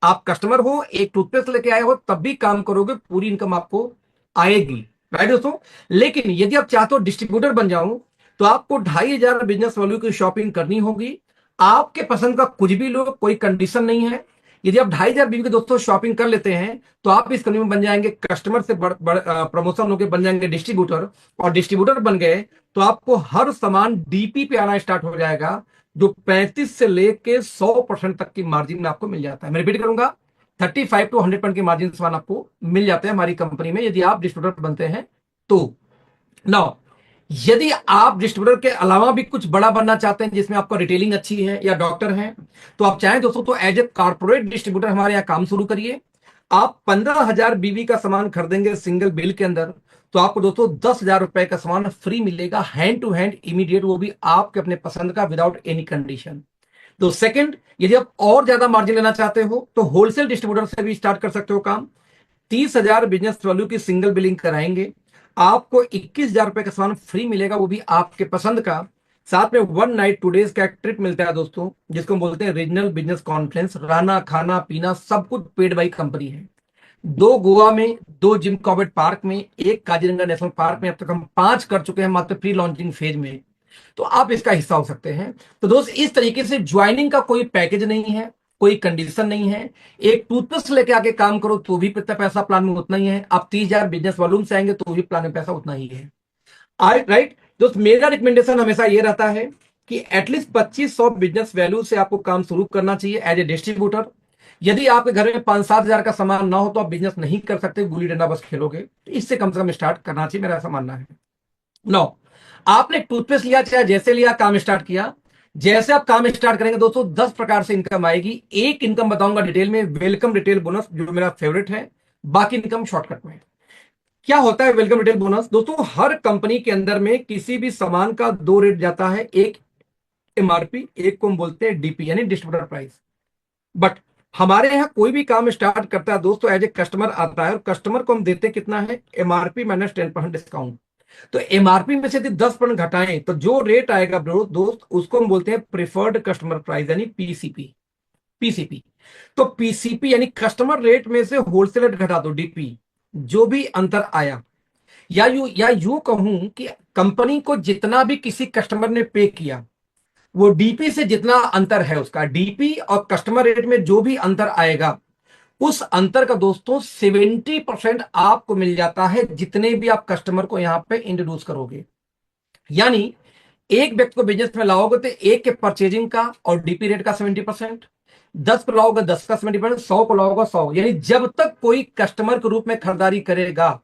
आप कस्टमर हो, एक टूथपेस्ट लेके आए हो, तब भी काम करोगे, पूरी इनकम आपको आएगी, राइट दोस्तों। लेकिन यदि आप चाहते हो डिस्ट्रीब्यूटर बन जाऊं तो आपको 2,500 बिजनेस वैल्यू की शॉपिंग करनी होगी। आपके पसंद का कुछ भी लो, कोई कंडीशन नहीं है। यदि आप 2,500 बीवी के दोस्तों शॉपिंग कर लेते हैं तो आप इस कंपनी में बन जाएंगे कस्टमर से प्रमोशन होकर बन जाएंगे डिस्ट्रीब्यूटर। और डिस्ट्रीब्यूटर बन गए तो आपको हर सामान डीपी पे आना स्टार्ट हो जाएगा, जो 35 से लेके 100% तक की मार्जिन में आपको मिल जाता है। मैं रिपीट करूंगा, 35 टू 100% की मार्जिन सामान आपको मिल जाते हैं हमारी कंपनी में यदि आप डिस्ट्रीब्यूटर बनते हैं तो। नाउ यदि आप डिस्ट्रीब्यूटर के अलावा भी कुछ बड़ा बनना चाहते हैं जिसमें आपका रिटेलिंग अच्छी है या डॉक्टर है, तो आप चाहें दोस्तों तो एज ए कॉर्पोरेट डिस्ट्रीब्यूटर हमारे यहाँ काम शुरू करिए। आप 15,000 बीवी का सामान खरीदेंगे सिंगल बिल के अंदर तो आपको दोस्तों 10,000 रुपए का सामान फ्री मिलेगा, हैंड टू हैंड इमीडिएट, वो भी आपके अपने पसंद का, विदाउट एनी कंडीशन। तो सेकंड, यदि आप और ज्यादा मार्जिन लेना चाहते हो तो होलसेल डिस्ट्रीब्यूटर से भी स्टार्ट कर सकते हो काम। 30,000 बिजनेस वैल्यू की सिंगल बिलिंग कराएंगे, आपको 21,000 रुपए का सामान फ्री मिलेगा, वो भी आपके पसंद का। साथ में 1 नाइट 2 डेज का एक ट्रिप मिलता है दोस्तों, जिसको हम बोलते हैं रीजनल बिजनेस कॉन्फ्रेंस। रहना खाना पीना सब कुछ पेड बाई कंपनी है। 2 गोवा में, 2 जिम कॉर्बेट पार्क में, 1 काजीरंगा नेशनल पार्क में। अब तक हम 5 कर चुके हैं मात्र प्री लॉन्चिंग फेज में, तो आप इसका हिस्सा हो सकते हैं। तो दोस्त इस तरीके से ज्वाइनिंग का कोई पैकेज नहीं है, कोई कंडीशन नहीं है। एक टूथपेस्ट लेके आके काम करो तो भी कितना पैसा प्लान में उतना ही है। आप 30,000 बिजनेस वॉल्यूम से आएंगे तो भी प्लान में पैसा उतना ही है। राइट दोस्त, मेरा रिकमेंडेशन हमेशा ये रहता है कि एटलीस्ट 2500 बिजनेस वैल्यू से आपको काम शुरू करना चाहिए एज ए डिस्ट्रीब्यूटर। यदि आपके घर में 5-7 हजार का सामान ना हो तो आप बिजनेस नहीं कर सकते, गुल्ली डंडा बस खेलोगे। तो इससे कम से कम स्टार्ट करना चाहिए, मेरा ऐसा मानना है। नो, आपने टूथपेस्ट लिया, चाहे जैसे लिया, काम स्टार्ट किया। जैसे आप काम स्टार्ट करेंगे दोस्तों 10 प्रकार से इनकम आएगी। एक इनकम बताऊंगा डिटेल में, वेलकम रिटेल बोनस, जो मेरा फेवरेट है। बाकी इनकम शॉर्टकट में। क्या होता है वेलकम रिटेल बोनस? दोस्तों हर कंपनी के अंदर में किसी भी सामान का 2 रेट जाता है, एक एमआरपी, एक को हम बोलते हैं डीपी यानी डिस्ट्रीब्यूटर प्राइस। बट हमारे यहाँ कोई भी काम स्टार्ट करता है दोस्तों एज ए कस्टमर आता है, और कस्टमर को हम देते हैं कितना है, एमआरपी माइनस 10% डिस्काउंट। तो एमआरपी में से यदि 10% घटाएं तो जो रेट आएगा दोस्त उसको हम बोलते हैं प्रेफर्ड कस्टमर प्राइस यानी पीसीपी। पीसीपी तो पीसीपी यानी कस्टमर रेट में से होलसेल रेट घटा दो, डीपी, जो भी अंतर आया। या यूं कहूं कि कंपनी को जितना भी किसी कस्टमर ने पे किया वो डीपी से जितना अंतर है उसका, डीपी और कस्टमर रेट में जो भी अंतर आएगा उस अंतर का दोस्तों 70% आपको मिल जाता है जितने भी आप कस्टमर को यहां पे इंट्रोड्यूस करोगे। यानी एक व्यक्ति को बिजनेस में लाओगे तो एक के परचेजिंग का और डीपी रेट का 70%, 10 को लाओगे 10 का 70%, 100 को लाओगे 100। यानी जब तक कोई कस्टमर के रूप में खरीदारी करेगा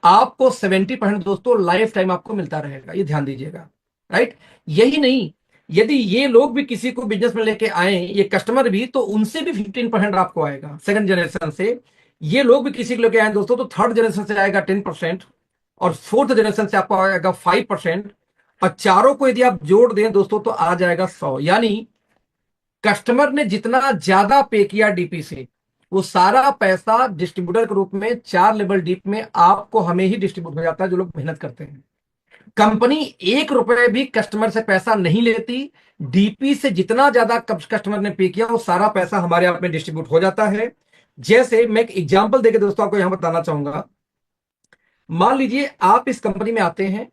आपको 70% दोस्तों लाइफ टाइम आपको मिलता रहेगा, ये ध्यान दीजिएगा। राइट, यही नहीं, यदि ये लोग भी किसी को बिजनेस में लेके आए, ये कस्टमर भी, तो उनसे भी 15% आपको आएगा सेकंड जनरेशन से। ये लोग भी किसी को लेके आए दोस्तों तो थर्ड जनरेशन से आएगा 10%, और फोर्थ जनरेशन से आपको आएगा 5%, और चारों को यदि आप जोड़ दें दोस्तों तो आ जाएगा 100। यानी कस्टमर ने जितना ज्यादा पे किया डीपी से वो सारा पैसा डिस्ट्रीब्यूटर के रूप में 4 लेवल डीप में आपको हमें ही डिस्ट्रीब्यूट हो जाता है, जो लोग मेहनत करते हैं। कंपनी 1 रुपए भी कस्टमर से पैसा नहीं लेती। डीपी से जितना ज्यादा कस्टमर ने पे किया वो सारा पैसा हमारे आप में डिस्ट्रीब्यूट हो जाता है। जैसे मैं एक एग्जांपल देकर दोस्तों आपको यहां बताना चाहूंगा। मान लीजिए आप इस कंपनी में आते हैं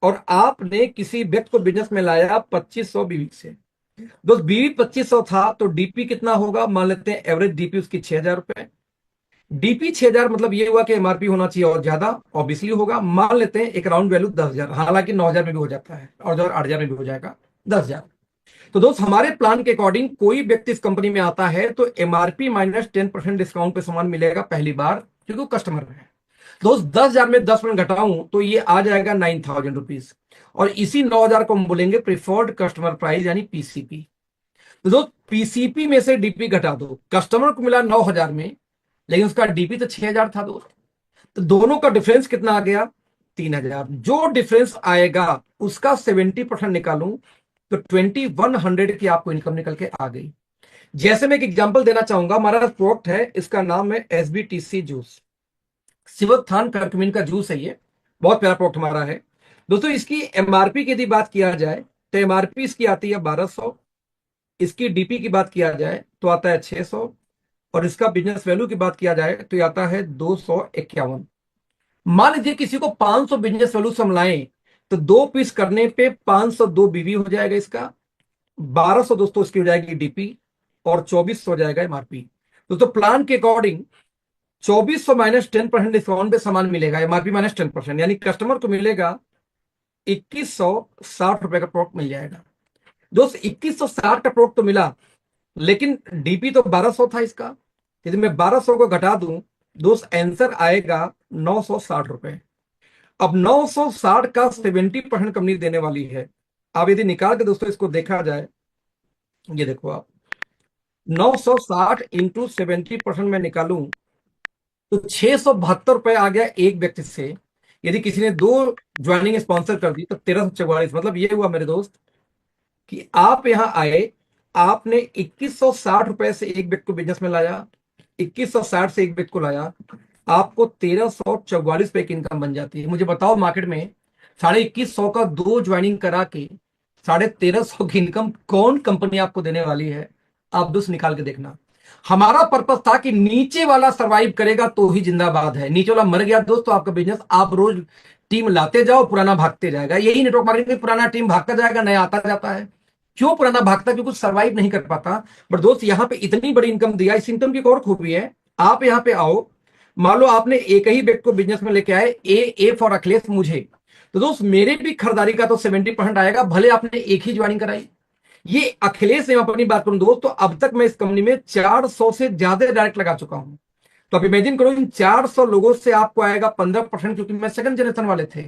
और आपने किसी व्यक्ति को बिजनेस में लाया 2500 बीवी से। दोस्त बीवी 2500 था तो डीपी कितना होगा, मान लेते हैं एवरेज डीपी उसकी 6000 रुपए। डीपी 6000 मतलब ये हुआ कि एमआरपी होना चाहिए और ज्यादा ऑब्वियसली होगा। मान लेते हैं एक राउंड वैल्यू 10,000, हालांकि 9,000 में भी हो जाता है और जो 8,000 में भी हो जाएगा 10,000। तो दोस्त हमारे प्लान के अकॉर्डिंग कोई व्यक्ति इस कंपनी में आता है तो एमआरपी माइनस 10% डिस्काउंट पे सामान मिलेगा पहली बार, क्योंकि वो कस्टमर है। दोस्त 10,000 में 10% घटाऊं तो ये आ जाएगा 9,000 रुपीज, और इसी 9,000 को हम बोलेंगे प्रिफर्ड कस्टमर प्राइस यानी पीसीपी। तो दोस्त पीसीपी में से डीपी घटा दो, कस्टमर को मिला 9,000 में, लेकिन उसका डीपी तो 6,000 था दोस्त। तो दोनों का डिफरेंस कितना आ गया, 3,000। जो डिफरेंस आएगा उसका 70% निकालूं तो 2100 की आपको इनकम निकल के आ गई। जैसे मैं एक एग्जांपल देना चाहूंगा, हमारा प्रोडक्ट है, इसका नाम है एसबीटीसी जूस, सिवोत्थान करक्यूमिन का जूस है। ये बहुत प्यारा प्रोडक्ट हमारा है दोस्तों। इसकी एमआरपी की यदि बात किया जाए तो एमआरपी इसकी आती है 1200। इसकी डीपी की बात किया जाए तो आता है 600, और इसका बिजनेस वैल्यू की बात किया जाए तो आता है 251। मान लीजिए किसी को 500 बिजनेस वैल्यू से हम लाएं तो 2 पीस करने पे 502 बीवी हो जाएगा इसका, 1200 दोस्तों इसकी हो जाएगी डीपी, और 2400 हो जाएगा एमआरपी। दोस्तों प्लान के अकॉर्डिंग 2400 माइनस 10% डिस्काउंट पे सामान मिलेगा, एमआरपी माइनस 10%, यानी कस्टमर को मिलेगा 2160 रुपए का प्रोडक्ट मिल जाएगा। दोस्त 2160 का प्रोडक्ट तो मिला, लेकिन डीपी तो 1200 था इसका। यदि मैं 1200 को घटा दूं दोस्त आंसर आएगा 960 रुपए। अब 960 का 70% कंपनी देने वाली है। अब यदि निकाल के दोस्तों इसको देखा जाए, ये देखो आप 960 इंटू 70% में निकालूं तो 672 रुपए आ गया एक व्यक्ति से। यदि किसी ने 2 ज्वाइनिंग स्पॉन्सर कर दी तो 1344। मतलब ये हुआ मेरे दोस्त कि आप यहां आए, आपने 2160 रुपए से एक व्यक्ति को बिजनेस में लाया, 2160 से एक व्यक्ति को लाया, आपको 1344 रुपए की इनकम बन जाती है। मुझे बताओ मार्केट में 2150 का 2 ज्वाइनिंग करा के 1350 की इनकम कौन कंपनी आपको देने वाली है? आप दोस्त निकाल के देखना। हमारा पर्पस था कि नीचे वाला सरवाइव करेगा तो ही जिंदाबाद है, नीचे वाला मर गया दोस्तों आपका बिजनेस आप रोज टीम लाते जाओ, पुराना भागते जाएगा। यही नेटवर्क मार्केटिंग में पुराना टीम भागता जाएगा, नया आता जाता है। क्यों पुराना भागता? क्योंकि सरवाइव नहीं कर पाता। बट दोस्त यहाँ पे इतनी बड़ी इनकम दिया, इस इनकम की एक और खूबी है। आप यहाँ पे आओ, मान लो आपने एक ही व्यक्ति को बिजनेस में लेके आए, ए फॉर अखिलेश मुझे, तो दोस्त मेरे भी खरीदारी का तो 70% आएगा, भले आपने एक ही ज्वाइनिंग कराई। ये अखिलेश ने अपनी बात करूं दोस्त, तो अब तक मैं इस कंपनी में 400 से ज्यादा डायरेक्ट लगा चुका हूं। तो अब इमेजिन करो इन 400 लोगों से आपको आएगा 15%, क्योंकि मैं सेकंड जनरेशन वाले थे।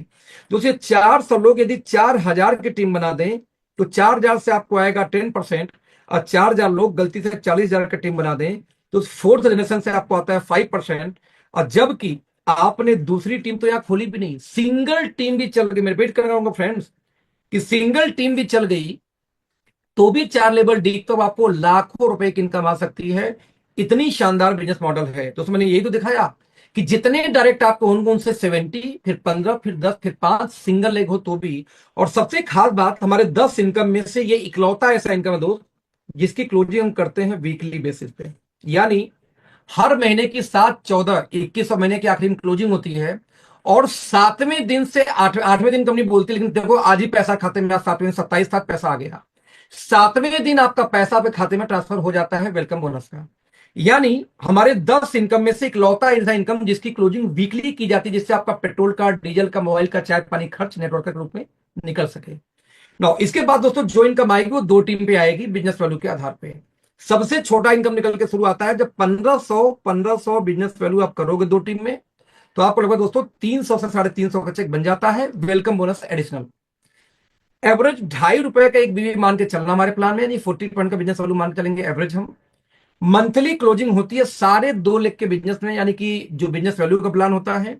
दोस्तों 400 लोग यदि 4000 की टीम बना दें तो 4000 से आपको आएगा 10%, और 4000 लोग गलती से 40,000 की टीम बना दें तो फोर्थ जनरेशन से आपको आता है 5%। और जबकि आपने दूसरी टीम तो यहां खोली भी नहीं, सिंगल टीम भी चल गई। मैं रिपीट कर रहा हूं फ्रेंड्स कि सिंगल टीम भी चल गई तो भी 4 लेवल डी तो आपको लाखों रुपए की इनकम आ सकती है। इतनी शानदार बिजनेस मॉडल है। तो मैंने यही तो दिखाया कि जितने डायरेक्ट आपको होंगे उनसे 70, फिर 15, फिर 10, फिर 5 सिंगल लेग हो तो भी। और सबसे खास बात, हमारे 10 इनकम में से ये इकलौता ऐसा इनकम है दोस्त जिसकी क्लोजिंग हम करते हैं वीकली बेसिस पे, यानी हर महीने की 7, 14, 21 महीने की आखिरी में क्लोजिंग होती है, और 7वें दिन से 8वें दिन कंपनी बोलती है, लेकिन देखो आज ही पैसा खाते में, 7वें 27 तक पैसा आ गया, 7वें दिन आपका पैसा आपके खाते में ट्रांसफर हो जाता है वेलकम बोनस का। यानी हमारे 10 इनकम में से इकलौता ऐसा इनकम जिसकी क्लोजिंग वीकली की जाती है, जिससे आपका पेट्रोल का, डीजल का, मोबाइल का, चाय पानी खर्च नेटवर्क के रूप में निकल सके। नाउ इसके बाद दोस्तों जो इनकम आएगी वो 2 टीम पे आएगी बिजनेस वैल्यू के आधार पे। सबसे छोटा इनकम निकल के शुरू आता है जब 1500 बिजनेस वैल्यू आप करोगे 2 टीम में, तो आपको लगभग दोस्तों 300 से 350 का चेक बन जाता है वेलकम बोनस एडिशनल। एवरेज 2.5 रुपए का एक बीवी मान के चलना हमारे प्लान में, यानी 40% का बिजनेस वैल्यू मान के चलेंगे एवरेज हम। मंथली क्लोजिंग होती है सारे 2 लेग के बिजनेस में, यानी कि जो बिजनेस वैल्यू का प्लान होता है,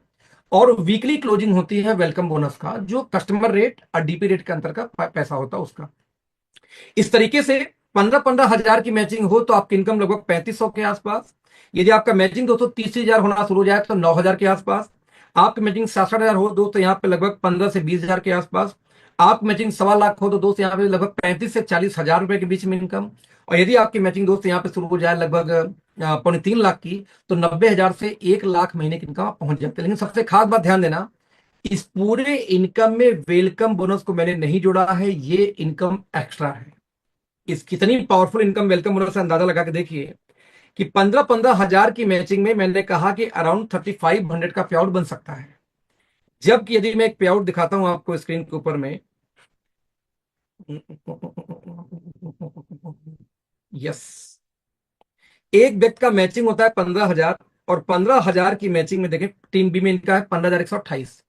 और वीकली क्लोजिंग होती है वेलकम बोनस का, जो कस्टमर रेट और डीपी रेट के अंतर का पैसा होता है उसका। इस तरीके से 15-15 हजार की मैचिंग हो तो आपकी इनकम लगभग 3500 के आसपास। यदि आपका मैचिंग दोस्तों 30,000 होना शुरू हो जाए तो 9,000 के आसपास, आपकी मैचिंग 67,000 हो दोस्तों यहाँ पे लगभग 15 से 20,000 के आसपास, आप मैचिंग 1.25 लाख हो तो दोस्त यहाँ पे लगभग 35 से 40,000 रुपए के बीच में इनकम। और यदि आपकी मैचिंग दोस्त यहाँ पे शुरू हो जाए लगभग 3.25 लाख की, तो 90,000 से 1 लाख महीने की इनकम आप पहुंच जाते हैं। लेकिन सबसे खास बात ध्यान देना, इस पूरे इनकम में वेलकम बोनस को मैंने नहीं जोड़ा है, ये इनकम एक्स्ट्रा है। इस कितनी पावरफुल इनकम वेलकम बोनस से अंदाजा लगा के देखिए कि 15,000 की मैचिंग में मैंने कहा कि अराउंड 3,500 का पे आउट बन सकता है। जबकि यदि मैं एक पे आउट दिखाता हूं आपको स्क्रीन के ऊपर में, यस, एक व्यक्ति का मैचिंग होता है 15,000, और 15,000 की मैचिंग में देखें टीम बी में इनका है 15,128।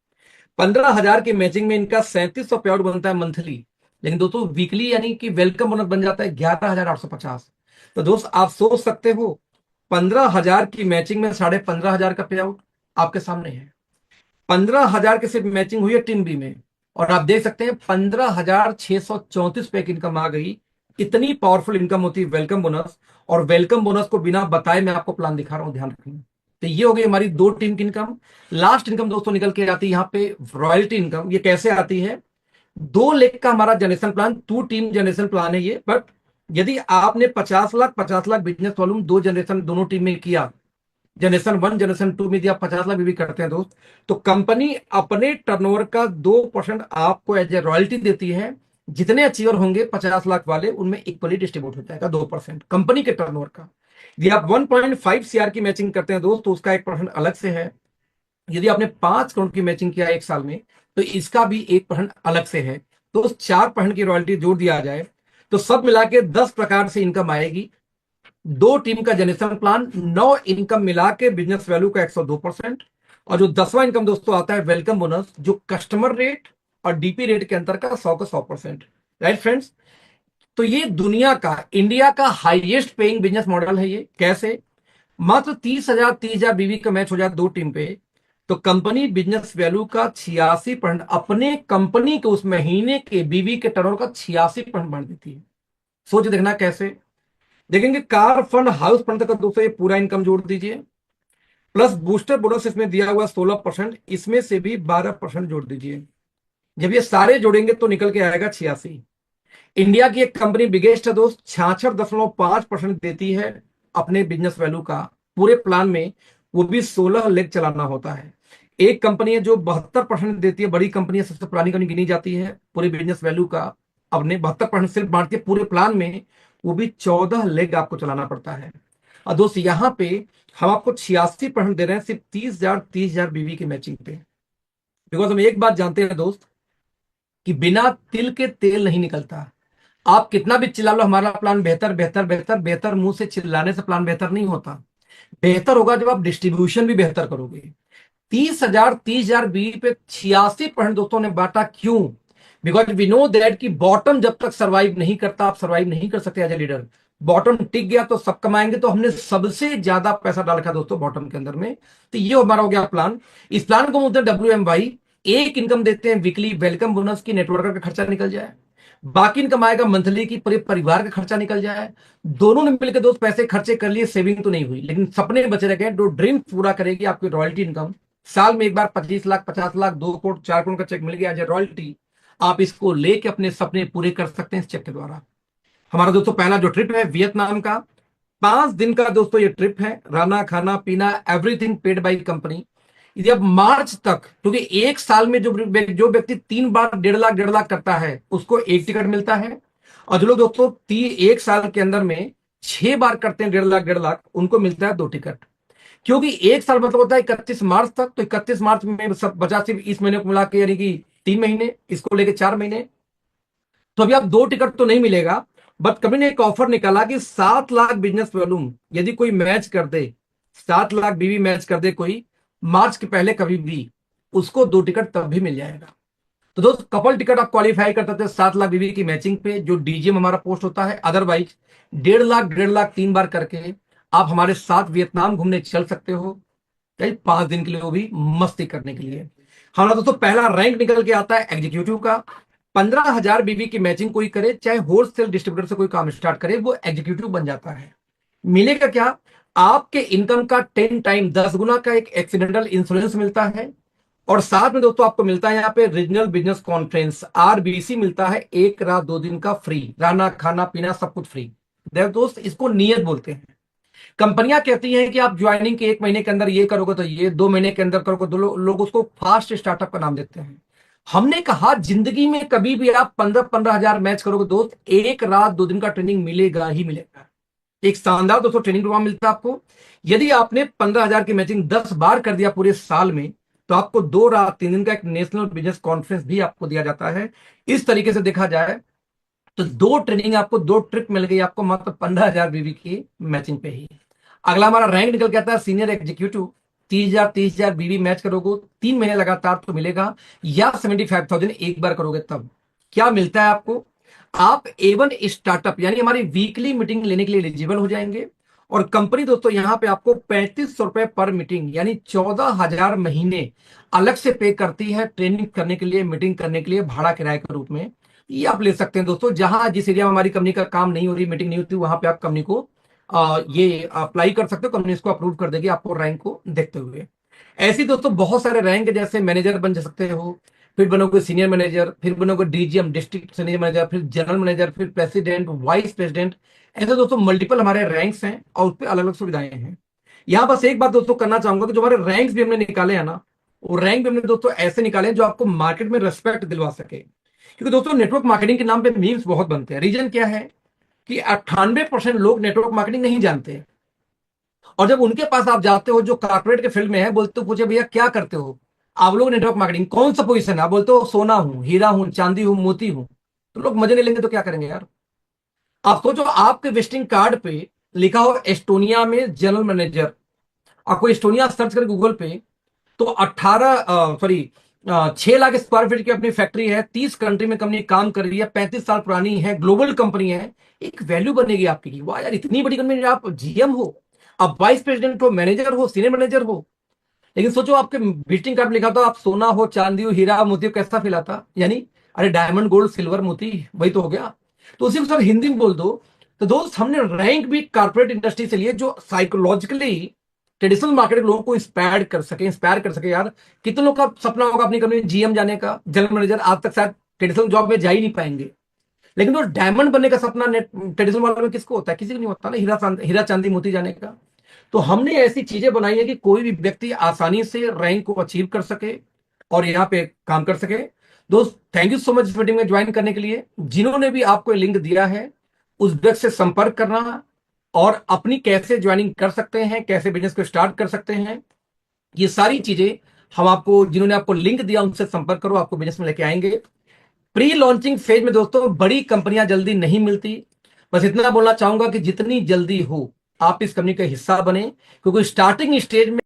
15,000 की मैचिंग में इनका 3700 पे आउट बनता है मंथली। लेकिन दोस्तों वीकली यानी कि वेलकम बोनस बन जाता है 11,850। तो दोस्त आप सोच सकते हो 15,000 की मैचिंग में 15,500 का पे आउट आपके सामने है। 15,000 की सिर्फ मैचिंग हुई है टीम बी में, और आप देख सकते हैं 15,634 पे की इनकम आ गई। इतनी पावरफुल इनकम होती है वेलकम बोनस। और वेलकम बोनस को बिना बताए मैं आपको प्लान दिखा रहा हूं, ध्यान रखना। तो ये हो गई हमारी 2 टीम की इनकम। लास्ट इनकम दोस्तों निकल के आती है यहाँ पे रॉयल्टी इनकम। ये कैसे आती है? 2 लाख का हमारा generation plan, 2 team generation plan है ये। बट यदि आपने 50 लाख बिजनेस वॉल्यूम 2 जनरेशन दोनों टीम में किया, जनरेशन 1 जनरेशन 2 में यदि आप 50 लाख भी करते हैं दोस्त, तो कंपनी अपने टर्नओवर का 2% आपको एज ए रॉयल्टी देती है। जितने अचीवर होंगे 50 लाख वाले, उनमें इक्वली डिस्ट्रीब्यूट हो जाएगा 2% कंपनी के टर्नओवर का। यदि आप 1.5 सीआर की मैचिंग करते हैं दोस्त, तो उसका 1% अलग से है। यदि आपने 5 करोड़ की मैचिंग किया एक साल में, तो इसका भी 1% अलग से है। तो उस 4% की रॉयल्टी जोड़ दिया जाए तो सब मिला के 10 प्रकार से इनकम आएगी। 2 टीम का जनरेशन प्लान, 9 इनकम मिला के बिजनेस वैल्यू का 102%। और जो 10वां इनकम दोस्तों आता है वेलकम बोनस, जो कस्टमर रेट और डीपी रेट के अंतर का 100 का 100%। Right friends? तो ये दुनिया का, इंडिया का हाईएस्ट पेइंग बिजनेस मॉडल है। ये कैसे? मात्र 30,000 बीवी का मैच हो जाए 2 टीम पे, तो कंपनी बिजनेस वैल्यू का 86% अपने कंपनी के उस महीने के बीवी के टर्नओवर का 86% बढ़ देती है। सोच देखना कैसे। देखेंगे कार फंड, हाउस फंड तक का दोस्तों ये पूरा इनकम जोड़ दीजिए, प्लस बूस्टर बोनस इसमें दिया हुआ 16%, इसमें से भी 12% जोड़ दीजिए। जब ये सारे जोड़ेंगे तो निकल के आएगा 86। इंडिया की एक कंपनी बिगेस्ट है दोस्त, 66.5% देती है अपने बिजनेस वैल्यू का पूरे प्लान में, वो भी 16 लेग चलाना होता है। एक कंपनी है जो 72% देती है, बड़ी कंपनी है, सबसे पुरानी कंपनी गिनी जाती है पूरे बिजनेस वैल्यू का, अपने 72% सिर्फ बांटती है पूरे प्लान में, वो भी 14 लेग आपको चलाना पड़ता है। और दोस्त यहाँ पे हम आपको 86% दे रहे हैं सिर्फ 30,000 बीवी की मैचिंग पे। बिकॉज हम एक बात जानते हैं दोस्त कि बिना तिल के तेल नहीं निकलता। आप कितना भी चिल्ला लो हमारा प्लान बेहतर बेहतर बेहतर बेहतर, मुंह से चिल्लाने से प्लान बेहतर नहीं होता। बेहतर होगा जब आप डिस्ट्रीब्यूशन भी बेहतर करोगे। 30,000 बीवी पे 86% दोस्तों ने बांटा। क्यों? बिकॉज वी नो दैट कि बॉटम जब तक सर्वाइव नहीं करता, आप सर्वाइव नहीं कर सकते एज ए लीडर। बॉटम टिक गया तो सब कमाएंगे। तो हमने सबसे ज्यादा पैसा डाल रखा दोस्तों बॉटम के अंदर में। तो ये हमारा हो गया प्लान। इस प्लान को बोलते हैं WMY। एक इनकम देते हैं वीकली वेलकम बोनस की, नेटवर्कर का खर्चा निकल जाए। बाकी इनकम आएगा मंथली की, पूरे परिवार का खर्चा निकल जाए। दोनों ने मिलकर दोस्त पैसे खर्चे कर लिए, सेविंग तो नहीं हुई, लेकिन सपने बचे रह गए। जो ड्रीम पूरा करेगी आपकी रॉयल्टी इनकम। साल में एक बार 25 लाख, 50 लाख, 2 करोड़, 4 करोड़ का चेक मिल गया एज ए रॉयल्टी, आप इसको लेके अपने सपने पूरे कर सकते हैं इस चेक के द्वारा। हमारा दोस्तों पहला जो ट्रिप है वियतनाम का, 5 दिन का दोस्तों ये ट्रिप है। रहना खाना पीना एवरीथिंग पेड बाई कंपनी। यदि अब मार्च तक, क्योंकि एक साल में जो व्यक्ति 3 बार 1.5 लाख करता है उसको 1 टिकट मिलता है। और जो लोग दोस्तों एक साल के अंदर में 6 बार करते हैं 1.5 उनको मिलता है 2 टिकट। क्योंकि एक साल मतलब होता है 31 मार्च तक, तो 31 मार्च में सब बचा सिर्फ इस महीने को मिला के, यानी कि 3 महीने, इसको लेके 4 महीने। तो अभी आप 2 टिकट तो नहीं मिलेगा, बट कंपनी ने एक ऑफर निकाला कि 7 लाख बिजनेस वॉल्यूम यदि कोई मैच कर दे, 7 लाख बीवी मैच कर दे कोई मार्च के पहले कभी भी, उसको 2 टिकट तब भी मिल जाएगा। तो दोस्त कपल टिकट आप क्वालिफाई करते थे 7 लाख बीवी की मैचिंग पे, जो डीजीएम हमारा पोस्ट होता है। अदरवाइज 1.5 लाख 3 बार करके आप हमारे साथ वियतनाम घूमने चल सकते हो, 5 दिन के लिए, वो भी मस्ती करने के लिए। हमारा दोस्तों पहला रैंक निकल के आता है एग्जीक्यूटिव का। 15,000 बीवी की मैचिंग कोई करे, चाहे होलसेल डिस्ट्रीब्यूटर से कोई काम स्टार्ट करे, वो एग्जीक्यूटिव बन जाता है। मिलेगा क्या? आपके इनकम का 10 टाइम 10 गुना का एक एक्सीडेंटल इंश्योरेंस मिलता है। और साथ में दोस्तों आपको मिलता है यहाँ पे रीजनल बिजनेस कॉन्फ्रेंस RBC मिलता है, 1 रात 2 दिन का फ्री, रहना खाना पीना सब कुछ फ्री। दोस्त इसको नियत बोलते हैं। कंपनियां कहती हैं कि आप ज्वाइनिंग के 1 महीने के अंदर ये करोगे तो ये, 2 महीने के अंदर करोगे तो लोग उसको फास्ट स्टार्टअप का नाम देते हैं। हमने कहा जिंदगी में कभी भी आप 15-15 हजार मैच करोगे दोस्त, 1 रात 2 दिन का ट्रेनिंग मिलेगा ही मिलेगा। एक शानदार दोस्तों ट्रेनिंग प्रोग्राम मिलता है आपको। यदि आपने 15 हजार की मैचिंग 10 बार कर दिया पूरे साल में, तो आपको 2 रात 3 दिन का एक नेशनल बिजनेस कॉन्फ्रेंस भी आपको दिया जाता है। इस तरीके से देखा जाए तो 2 ट्रेनिंग आपको, 2 ट्रिप मिल गई आपको मात्र 15 हजार बीबी की मैचिंग पे ही। अगला हमारा रैंक निकल के आता है सीनियर एग्जीक्यूटिव। 30 हजार बीबी मैच करोगे 3 महीने लगातार तो मिलेगा, या 75,000 एक बार करोगे तब। क्या मिलता है आपको? आप A1 स्टार्टअप यानी हमारी वीकली मीटिंग लेने के लिए एलिजिबल हो जाएंगे। और कंपनी दोस्तों यहां पे आपको 3500 रुपए पर मीटिंग यानी 14,000 महीने अलग से पे करती है, ट्रेनिंग करने के लिए, मीटिंग करने के लिए, भाड़ा किराए के रूप में। ये आप ले सकते हैं दोस्तों। जहां जिस एरिया में हमारी कंपनी का काम नहीं हो रही, मीटिंग नहीं होती, वहां पे आप कंपनी को ये अप्लाई कर सकते हो। कंपनी इसको अप्रूव कर देगी आपको रैंक को देखते हुए। ऐसी दोस्तों बहुत सारे रैंक, जैसे मैनेजर बन सकते हो, फिर बनोगे सीनियर मैनेजर, फिर बनोगे DGM डिस्ट्रिक्ट सीनियर मैनेजर, फिर जनरल मैनेजर, फिर प्रेसिडेंट, वाइस प्रेसिडेंट। ऐसे दोस्तों मल्टीपल हमारे रैंक्स हैं और उस पर अलग अलग सुविधाएं हैं। यहां बस एक बात दोस्तों करना चाहूंगा कि जो हमारे रैंक्स भी हमने निकाले हैं ना, वो रैंक भी हमने दोस्तों ऐसे निकाले हैं जो आपको मार्केट में रिस्पेक्ट दिलवा सके। क्योंकि दोस्तों नेटवर्क मार्केटिंग के नाम पे मीम्स बहुत बनते हैं। रीजन क्या है कि 98% लोग नेटवर्क मार्केटिंग नहीं जानते। और जब उनके पास आप जाते हो जो कारपोरेट के फील्ड में है, बोलते हो पूछे भैया क्या करते हो आप लोग नेटवर्क मार्केटिंग, कौन सा पोजीशन है, आप बोलते हो सोना हूं, हीरा हूं, चांदी हूं, मोती हूं। तो लोग मजे नहीं लेंगे तो क्या करेंगे यार। आप सोचो आपके विजिटिंग कार्ड पे लिखा हो एस्टोनिया में जनरल मैनेजर, आपको एस्टोनिया सर्च कर गूगल पे, तो 6 लाख स्क्वायर फीट की अपनी फैक्ट्री है, 30 कंट्री में कंपनी काम कर रही है, 35 साल पुरानी है, ग्लोबल कंपनी है। एक वैल्यू बनेगी आपकी कि वाह यार इतनी बड़ी कंपनी, आप GM हो, आप वाइस प्रेसिडेंट हो, मैनेजर हो, सीनियर मैनेजर हो। लेकिन सोचो आपके विजिटिंग कार्ड में लिखा था आप सोना हो, चांदी हो, हीरा मोती हो, कैसा फील आता? यानी अरे डायमंड गोल्ड सिल्वर मोती, वही तो हो गया। तो उसी को सर हिंदी में बोल दो। तो दोस्त हमने रैंक भी कारपोरेट इंडस्ट्री से लिए जो साइकोलॉजिकली ट्रेडिशनल मार्केट के लोगों को इंस्पायर कर सके यार। कितने लोग का सपना होगा अपनी कंपनी में GM जाने का, जनरल मैनेजर, आज तक शायद ट्रेडिशनल जॉब में जा ही नहीं पाएंगे। लेकिन वो डायमंड बनने का सपना ट्रेडिशनल वाले में किसको होता है? किसी को नहीं होता ना, हीरा चांदी मोती जाने का। तो हमने ऐसी चीजें बनाई है कि कोई भी व्यक्ति आसानी से रैंक को अचीव कर सके और यहाँ पे काम कर सके। दोस्त थैंक यू सो मच इस मीटिंग में ज्वाइन करने के लिए। जिन्होंने भी आपको लिंक दिया है उस व्यक्ति से संपर्क करना और अपनी कैसे ज्वाइनिंग कर सकते हैं, कैसे बिजनेस को स्टार्ट कर सकते हैं, ये सारी चीजें हम आपको, जिन्होंने आपको लिंक दिया उनसे संपर्क करो, आपको बिजनेस में लेके आएंगे। प्री लॉन्चिंग फेज में दोस्तों बड़ी कंपनियां जल्दी नहीं मिलती। बस इतना बोलना चाहूंगा कि जितनी जल्दी हो आप इस कंपनी का हिस्सा बने, क्योंकि स्टार्टिंग स्टेज में